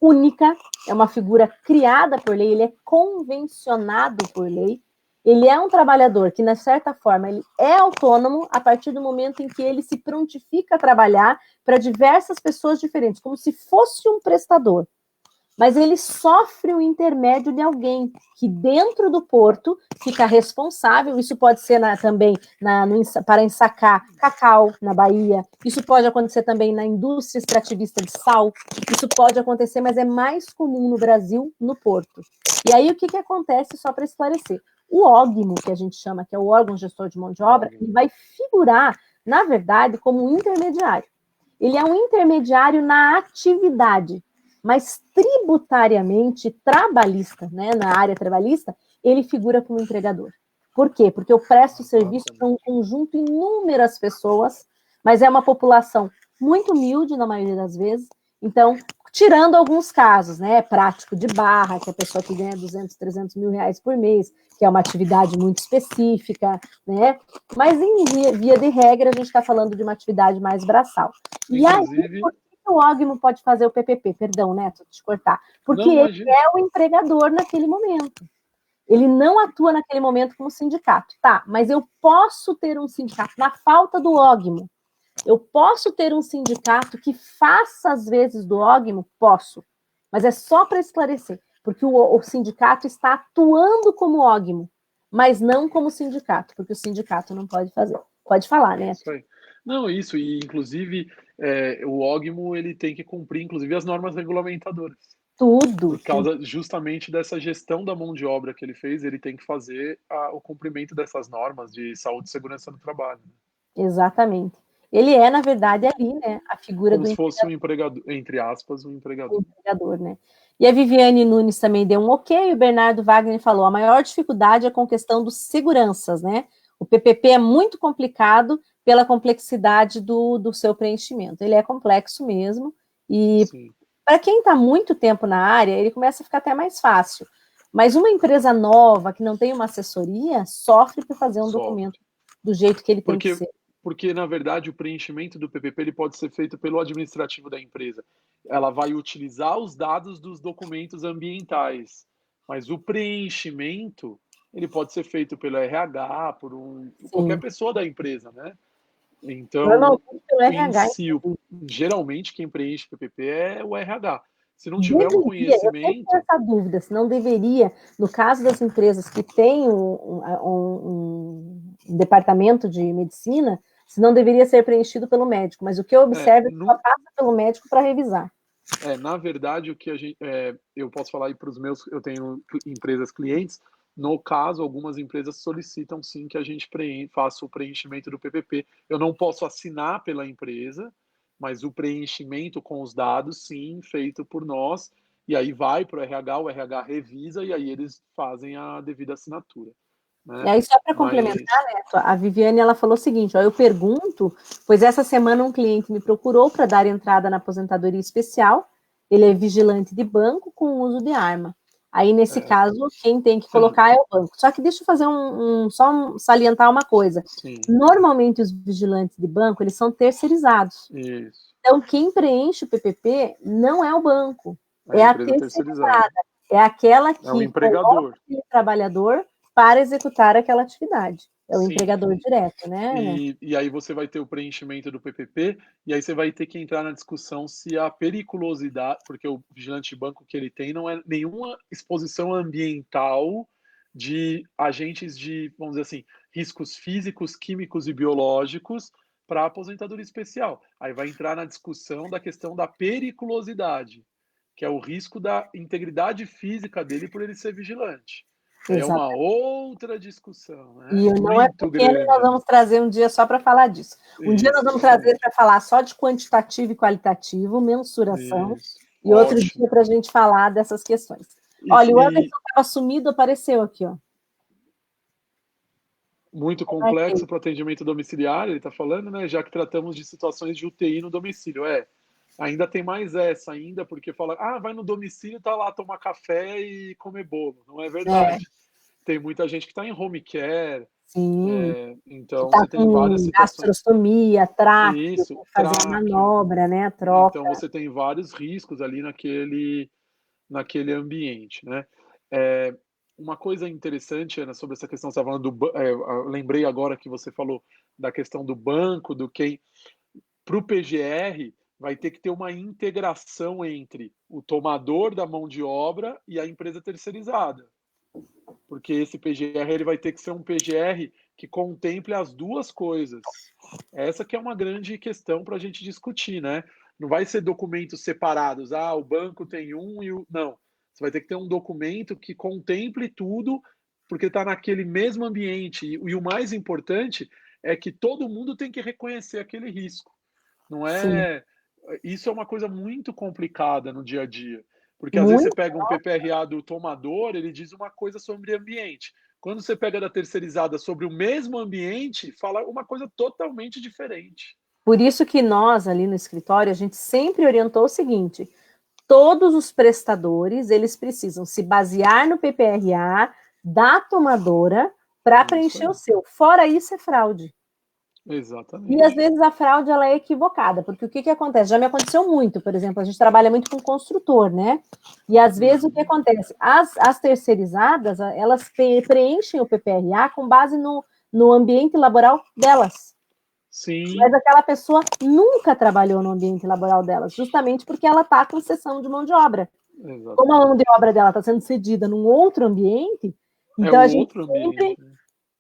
única, é uma figura criada por lei, ele é convencionado por lei, ele é um trabalhador que, de certa forma, ele é autônomo a partir do momento em que ele se prontifica a trabalhar para diversas pessoas diferentes, como se fosse um prestador. Mas ele sofre o intermédio de alguém que dentro do porto fica responsável, isso pode ser também para ensacar cacau na Bahia, isso pode acontecer também na indústria extrativista de sal, isso pode acontecer, mas é mais comum no Brasil, no porto. E aí o que acontece, só para esclarecer? O OGMO, que a gente chama, que é o órgão gestor de mão de obra, ele vai figurar, na verdade, como um intermediário. Ele é um intermediário na atividade, mas tributariamente, trabalhista, né, na área trabalhista, ele figura como empregador. Por quê? Porque eu presto serviço para um conjunto inúmeras pessoas, mas é uma população muito humilde na maioria das vezes. Então, tirando alguns casos, né? Prático de barra, que é a pessoa que ganha 200, 300 mil reais por mês, que é uma atividade muito específica, né? Mas, em via de regra, a gente está falando de uma atividade mais braçal.
Inclusive...
E aí, por que o OGMO pode fazer o PPP? Perdão, Neto, te cortar. Porque
Não,
ele é o empregador naquele momento. Ele não atua naquele momento como sindicato. Tá, mas eu posso ter um sindicato, na falta do OGMO, eu posso ter um sindicato que faça as vezes do OGMO? Posso. Mas é só para esclarecer, porque o sindicato está atuando como OGMO, mas não como sindicato, porque o sindicato não pode fazer. Pode falar, né?
Isso aí. Não, isso, e inclusive o OGMO ele tem que cumprir, inclusive, as normas regulamentadoras.
Tudo.
Por causa justamente dessa gestão da mão de obra que ele fez, ele tem que fazer o cumprimento dessas normas de saúde e segurança no trabalho.
Exatamente. Ele é, na verdade, ali, né, a figura
como
do
se fosse um empregador, entre aspas, um empregador.
Né? E a Viviane Nunes também deu um ok, o Bernardo Wagner falou, a maior dificuldade é com questão dos seguranças, né? O PPP é muito complicado pela complexidade do seu preenchimento. Ele é complexo mesmo, e para quem está muito tempo na área, ele começa a ficar até mais fácil. Mas uma empresa nova, que não tem uma assessoria, sofre para fazer um documento do jeito que ele tem que ser.
Porque, na verdade, o preenchimento do PPP ele pode ser feito pelo administrativo da empresa. Ela vai utilizar os dados dos documentos ambientais, mas o preenchimento ele pode ser feito pelo RH, por qualquer pessoa da empresa, né? Então, geralmente quem preenche PPP é o RH. Se não tiver um conhecimento...
Eu tenho essa dúvida, se não deveria, no caso das empresas que têm um departamento de medicina, se não deveria ser preenchido pelo médico, mas o que eu observo é que só passa pelo médico para revisar.
Na verdade, o que a gente, eu posso falar aí para os meus, eu tenho empresas clientes, no caso, algumas empresas solicitam sim que a gente faça o preenchimento do PPP. Eu não posso assinar pela empresa, mas o preenchimento com os dados, sim, feito por nós, e aí vai para o RH revisa e aí eles fazem a devida assinatura. Né?
E aí, só para complementar, Neto, a Viviane ela falou o seguinte, ó, eu pergunto, pois essa semana um cliente me procurou para dar entrada na aposentadoria especial, ele é vigilante de banco com uso de arma. Aí, nesse caso, quem tem que colocar é o banco. Só que deixa eu fazer salientar uma coisa.
Sim.
Normalmente, os vigilantes de banco, eles são terceirizados.
Isso.
Então, quem preenche o PPP não é o banco, é a terceirizada. É aquela que coloca aquele trabalhador para executar aquela atividade. É o empregador direto, né?
E aí você vai ter o preenchimento do PPP, e aí você vai ter que entrar na discussão se a periculosidade, porque o vigilante de banco que ele tem não é nenhuma exposição ambiental de agentes de, vamos dizer assim, riscos físicos, químicos e biológicos para a aposentadoria especial. Aí vai entrar na discussão da questão da periculosidade, que é o risco da integridade física dele por ele ser vigilante. É uma outra discussão, né?
E não é pequeno, nós vamos trazer um dia só para falar disso. Dia nós vamos trazer para falar só de quantitativo e qualitativo, mensuração, e outro dia para a gente falar dessas questões. Olha, o Anderson estava sumido, apareceu aqui, ó.
Muito complexo para o atendimento domiciliário, ele está falando, né? Já que tratamos de situações de UTI no domicílio. Ainda tem mais essa ainda, porque fala, vai no domicílio, tá lá tomar café e comer bolo. Não é verdade. Tem muita gente que está em home care.
Sim.
Então
tá
você tem várias situações.
Gastrostomia, tráqueo, fazer a manobra, né? Troca.
Então você tem vários riscos ali naquele ambiente, né? Uma coisa interessante, Ana, sobre essa questão, você estava falando eu lembrei agora que você falou da questão do banco, para o PGR vai ter que ter uma integração entre o tomador da mão de obra e a empresa terceirizada. Porque esse PGR ele vai ter que ser um PGR que contemple as duas coisas. Essa que é uma grande questão para a gente discutir, né? Não vai ser documentos separados. O banco tem um e o... Não. Você vai ter que ter um documento que contemple tudo, porque está naquele mesmo ambiente. E o mais importante é que todo mundo tem que reconhecer aquele risco. Não é... Sim. Isso é uma coisa muito complicada no dia a dia. Porque às vezes você pega um PPRA do tomador, ele diz uma coisa sobre ambiente. Quando você pega da terceirizada sobre o mesmo ambiente, fala uma coisa totalmente diferente.
Por isso que nós, ali no escritório, a gente sempre orientou o seguinte: todos os prestadores, eles precisam se basear no PPRA da tomadora para preencher o seu. Fora isso, é fraude.
Exatamente.
E às vezes a fraude ela é equivocada, porque o que acontece? Já me aconteceu muito, por exemplo, a gente trabalha muito com construtor, né? E às vezes o que acontece? As terceirizadas, elas preenchem o PPRA com base no ambiente laboral delas.
Sim.
Mas aquela pessoa nunca trabalhou no ambiente laboral delas, justamente porque ela está com cessão de mão de obra.
Exatamente.
Como a mão de obra dela está sendo cedida num outro ambiente, então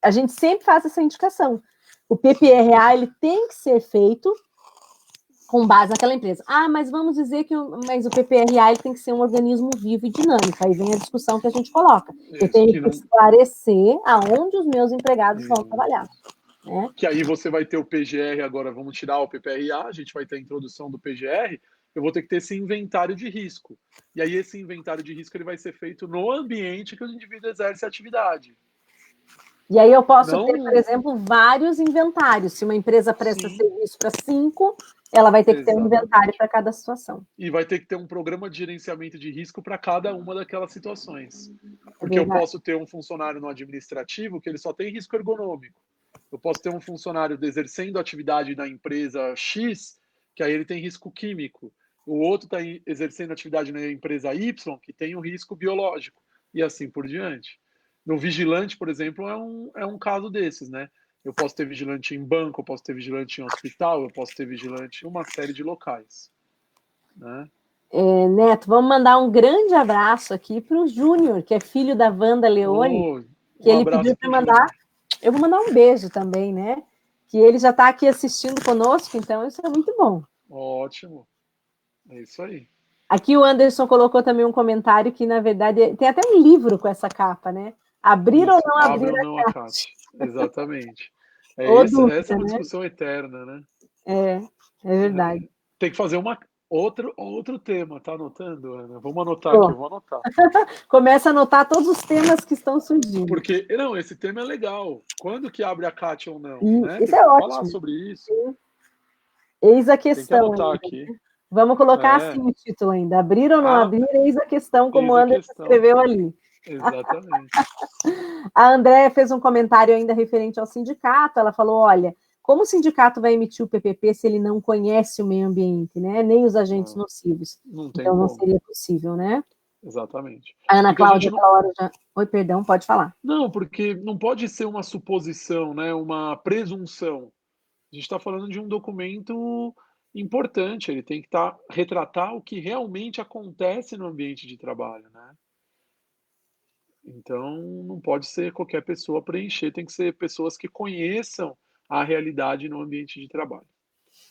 a gente sempre faz essa indicação. O PPRA ele tem que ser feito com base naquela empresa. Ah, mas vamos dizer que o PPRA ele tem que ser um organismo vivo e dinâmico. Aí vem a discussão que a gente coloca. Eu tenho que esclarecer aonde os meus empregados vão trabalhar. Né?
Que aí você vai ter o PGR agora, vamos tirar o PPRA, a gente vai ter a introdução do PGR, eu vou ter que ter esse inventário de risco. E aí esse inventário de risco ele vai ser feito no ambiente que o indivíduo exerce a atividade.
E aí eu posso ter, por exemplo, vários inventários. Se uma empresa presta serviço para 5, ela vai ter que ter um inventário para cada situação.
E vai ter que ter um programa de gerenciamento de risco para cada uma daquelas situações. Porque eu posso ter um funcionário no administrativo que ele só tem risco ergonômico. Eu posso ter um funcionário exercendo atividade na empresa X, que aí ele tem risco químico. O outro está exercendo atividade na empresa Y, que tem um risco biológico. E assim por diante. No vigilante, por exemplo, é um caso desses, né? Eu posso ter vigilante em banco, eu posso ter vigilante em hospital, eu posso ter vigilante em uma série de locais. Né?
Neto, vamos mandar um grande abraço aqui para o Júnior, que é filho da Wanda Leone, que ele pediu para mandar. Eu vou mandar um beijo também, né? Que ele já está aqui assistindo conosco, então isso é muito bom.
Ótimo. É isso aí.
Aqui o Anderson colocou também um comentário que, na verdade, tem até um livro com essa capa, né? Abrir ou não abrir a caixa.
Exatamente. Essa é uma discussão eterna, né?
É verdade.
Tem que fazer outro tema, tá anotando, Ana? Vamos anotar aqui, eu vou anotar.
Começa a anotar todos os temas que estão surgindo.
Porque, não, esse tema é legal. Quando que abre a CAT ou não? Né?
Isso é ótimo.
Falar sobre isso.
Sim. Eis a questão.
Tem que anotar aqui.
Vamos colocar assim o título ainda. Abrir ou não abrir, eis a questão, como o Anderson escreveu ali.
Exatamente.
A Andréia fez um comentário ainda referente ao sindicato. Ela falou, olha, como o sindicato vai emitir o PPP se ele não conhece o meio ambiente, né? Nem os agentes nocivos? Então não seria possível, né?
Exatamente.
A Ana Cláudia, aquela hora já... Oi, perdão, pode falar.
Não, porque não pode ser uma suposição, né? Uma presunção. A gente está falando de um documento importante, ele tem que retratar o que realmente acontece no ambiente de trabalho, né? Então, não pode ser qualquer pessoa preencher, tem que ser pessoas que conheçam a realidade no ambiente de trabalho.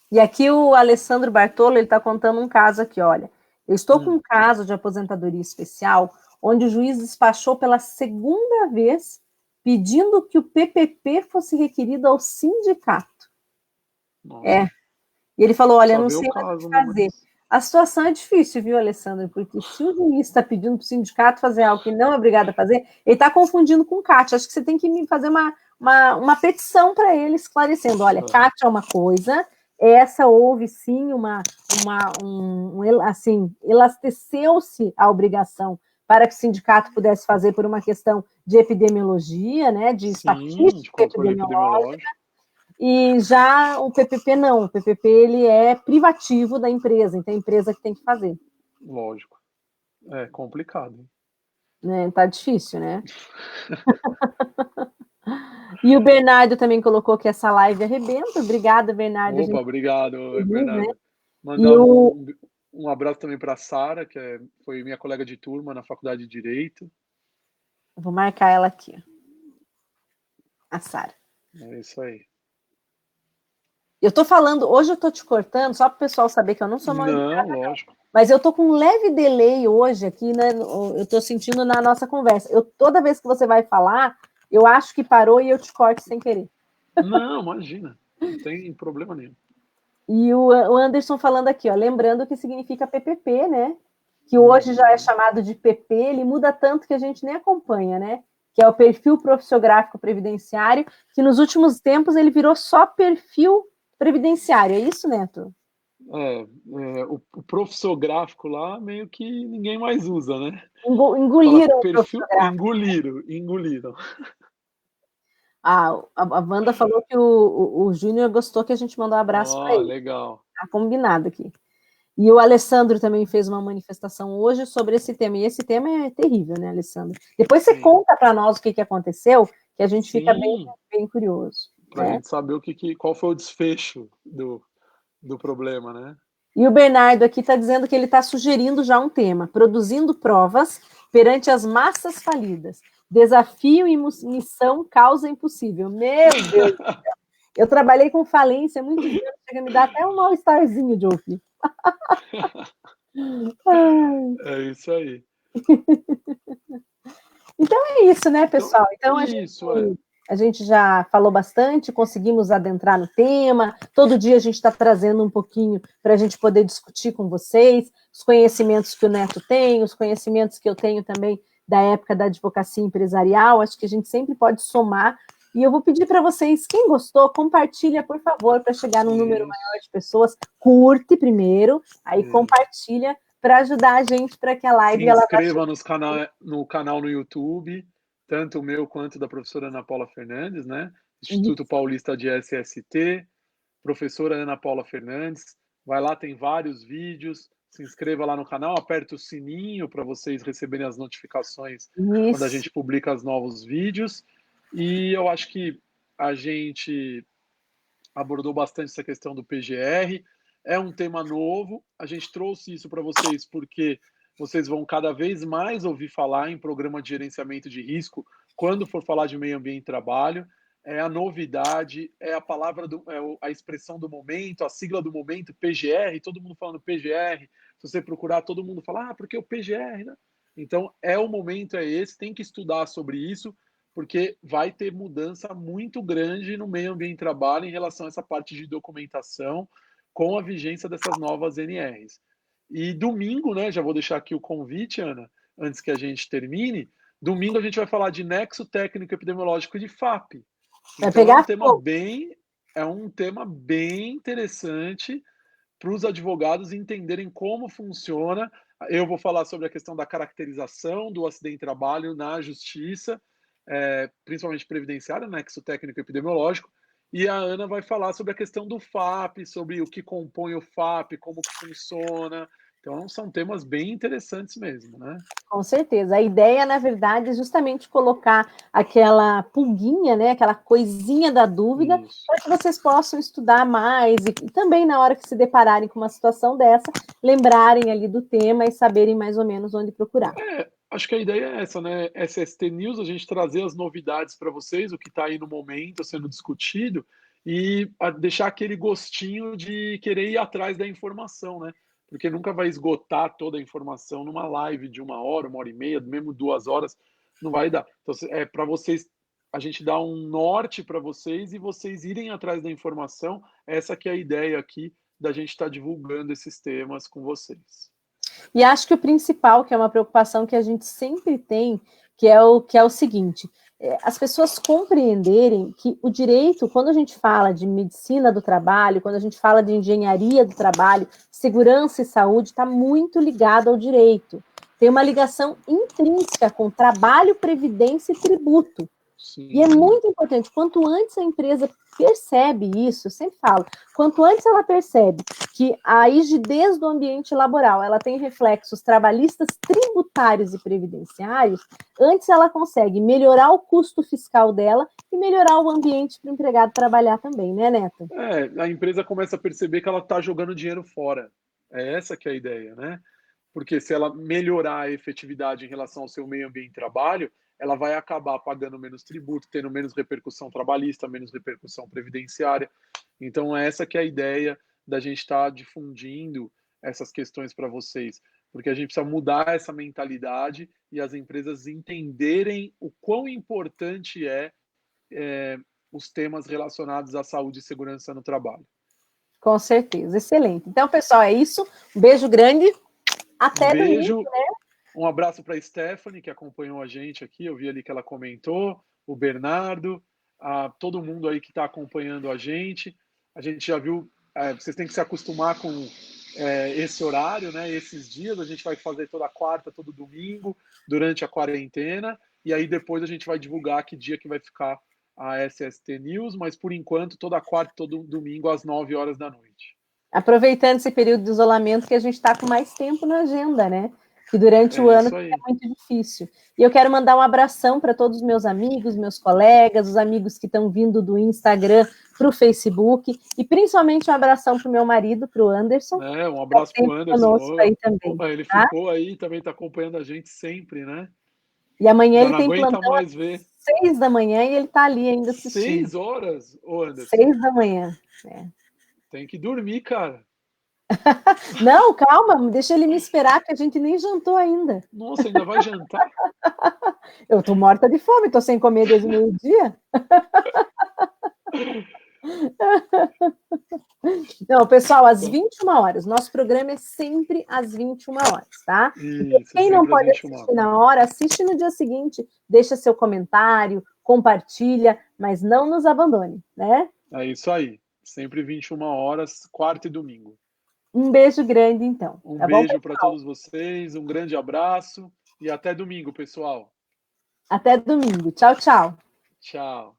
E aqui o Alessandro Bartolo, ele está contando um caso aqui, olha. Eu estou com um caso de aposentadoria especial, onde o juiz despachou pela segunda vez, pedindo que o PPP fosse requerido ao sindicato. Nossa. E ele falou, olha, não sei mais o que fazer. A situação é difícil, viu, Alessandro? Porque se o juiz está pedindo para o sindicato fazer algo que não é obrigado a fazer, ele está confundindo com o CAT. Acho que você tem que fazer uma petição para ele, esclarecendo, olha, CAT é uma coisa, essa houve sim assim, elasteceu-se a obrigação para que o sindicato pudesse fazer por uma questão de epidemiologia, né, de estatística epidemiológica. E já o PPP não, o PPP ele é privativo da empresa, então é a empresa que tem que fazer.
Lógico. É complicado.
Né? Tá difícil, né? E o Bernardo também colocou que essa live arrebenta. Obrigada, Bernardo.
Opa, obrigado, Bernardo.
Né?
Mandar um abraço também para a Sara, que foi minha colega de turma na Faculdade de Direito.
Vou marcar ela aqui. A Sara.
É isso aí.
Eu tô falando, hoje eu tô te cortando, só para o pessoal saber que eu não sou mal educada.
Não, lógico.
Mas eu tô com um leve delay hoje aqui, né? Eu tô sentindo na nossa conversa. Toda vez que você vai falar, eu acho que parou e eu te corto sem querer.
Não, imagina. Não tem problema nenhum.
E o Anderson falando aqui, ó, lembrando que significa PPP, né? Que hoje já é chamado de PP, ele muda tanto que a gente nem acompanha, né? que é o perfil profissiográfico previdenciário, que nos últimos tempos ele virou só perfil previdenciário. É isso, Neto?
O profissiográfico lá meio que ninguém mais usa, né?
Engoliram o
perfil, engoliram.
A Wanda falou que o Júnior gostou, que a gente mandou um abraço para ele.
Legal.
Tá combinado aqui. E o Alessandro também fez uma manifestação hoje sobre esse tema. E esse tema é terrível, né, Alessandro? Depois você conta para nós o que aconteceu, que a gente fica bem curioso.
Para a gente saber qual foi o desfecho do problema, né?
E o Bernardo aqui está dizendo que ele está sugerindo já um tema: produzindo provas perante as massas falidas. Desafio e missão causa impossível. Meu Deus! Eu trabalhei com falência muito tempo, chega a me dar até um mal-estarzinho de ouvir.
É isso aí.
Então é isso, né, pessoal? Então a gente já falou bastante, conseguimos adentrar no tema. Todo dia a gente está trazendo um pouquinho para a gente poder discutir com vocês os conhecimentos que o Neto tem, os conhecimentos que eu tenho também da época da advocacia empresarial. Acho que a gente sempre pode somar. E eu vou pedir para vocês, quem gostou, compartilha, por favor, para chegar num número maior de pessoas. Curte primeiro, aí compartilha para ajudar a gente para que a live...
Se inscreva no canal no YouTube, tanto o meu quanto da professora Ana Paula Fernandes, né? Instituto Paulista de SST, professora Ana Paula Fernandes. Vai lá, tem vários vídeos. Se inscreva lá no canal, aperta o sininho para vocês receberem as notificações quando a gente publica os novos vídeos. E eu acho que a gente abordou bastante essa questão do PGR. É um tema novo, a gente trouxe isso para vocês porque vocês vão cada vez mais ouvir falar em programa de gerenciamento de risco quando for falar de meio ambiente e trabalho. É a novidade, é a palavra, a expressão do momento, a sigla do momento, PGR, todo mundo falando PGR. Se você procurar, todo mundo fala, porque o PGR, né? Então, o momento é esse, tem que estudar sobre isso, porque vai ter mudança muito grande no meio ambiente e trabalho em relação a essa parte de documentação com a vigência dessas novas NRs. E domingo, né, já vou deixar aqui o convite, Ana, antes que a gente termine, domingo a gente vai falar de nexo técnico epidemiológico de FAP. Então é um tema bem interessante para os advogados entenderem como funciona. Eu vou falar sobre a questão da caracterização do acidente de trabalho na justiça, principalmente previdenciária, nexo técnico epidemiológico, e a Ana vai falar sobre a questão do FAP, sobre o que compõe o FAP, como que funciona. Então, são temas bem interessantes mesmo, né?
Com certeza. A ideia, na verdade, é justamente colocar aquela pulguinha, né, aquela coisinha da dúvida, para que vocês possam estudar mais e também, na hora que se depararem com uma situação dessa, lembrarem ali do tema e saberem mais ou menos onde procurar.
Acho que a ideia é essa, né? SST News, a gente trazer as novidades para vocês, o que está aí no momento sendo discutido, e deixar aquele gostinho de querer ir atrás da informação, né? Porque nunca vai esgotar toda a informação numa live de 1 hora e meia, mesmo 2 horas, não vai dar. Então, é para vocês, a gente dá um norte para vocês e vocês irem atrás da informação. Essa que é a ideia aqui da gente estar divulgando esses temas com vocês.
E acho que o principal, que é uma preocupação que a gente sempre tem, que é o seguinte: as pessoas compreenderem que o direito, quando a gente fala de medicina do trabalho, quando a gente fala de engenharia do trabalho, segurança e saúde, está muito ligado ao direito. Tem uma ligação intrínseca com trabalho, previdência e tributo. Sim. E é muito importante, quanto antes a empresa percebe isso, eu sempre falo, quanto antes ela percebe que a rigidez do ambiente laboral, ela tem reflexos trabalhistas, tributários e previdenciários, antes ela consegue melhorar o custo fiscal dela e melhorar o ambiente para o empregado trabalhar também, né, Neto?
A empresa começa a perceber que ela está jogando dinheiro fora. É essa que é a ideia, né? Porque se ela melhorar a efetividade em relação ao seu meio ambiente de trabalho, ela vai acabar pagando menos tributo, tendo menos repercussão trabalhista, menos repercussão previdenciária. Então, essa que é a ideia da gente estar difundindo essas questões para vocês, porque a gente precisa mudar essa mentalidade e as empresas entenderem o quão importante os temas relacionados à saúde e segurança no trabalho.
Com certeza, excelente. Então, pessoal, é isso. Um beijo grande. Até domingo, né?
Um abraço para a Stephanie, que acompanhou a gente aqui, eu vi ali que ela comentou, o Bernardo, todo mundo aí que está acompanhando a gente. A gente já viu, vocês têm que se acostumar com esse horário, né? Esses dias a gente vai fazer toda quarta, todo domingo, durante a quarentena, e aí depois a gente vai divulgar que dia que vai ficar a SST News, mas por enquanto toda quarta, todo domingo às 9 horas da noite.
Aproveitando esse período de isolamento que a gente está com mais tempo na agenda, né? Que durante o ano é muito difícil. E eu quero mandar um abração para todos os meus amigos, meus colegas, os amigos que estão vindo do Instagram para o Facebook, e principalmente um abração para o meu marido, para o Anderson.
Um abraço para o Anderson.
Aí também,
ele ficou aí, também está acompanhando a gente sempre, né?
E amanhã ele tem
plantão às
6 da manhã e ele está ali ainda assistindo.
6 horas, Anderson?
6 da manhã,
Tem que dormir, cara.
Não, calma, deixa ele me esperar, que a gente nem jantou ainda.
Nossa, ainda vai jantar?
Eu tô morta de fome, tô sem comer desde o meio-dia. Não, pessoal, às 21 horas. Nosso programa é sempre às 21 horas, tá?
Isso,
quem não pode assistir na hora, assiste no dia seguinte, deixa seu comentário, compartilha, mas não nos abandone, né?
É isso aí. Sempre 21 horas, quarta e domingo.
Um beijo grande, então.
Um beijo para todos vocês, um grande abraço e até domingo, pessoal.
Até domingo. Tchau, tchau.
Tchau.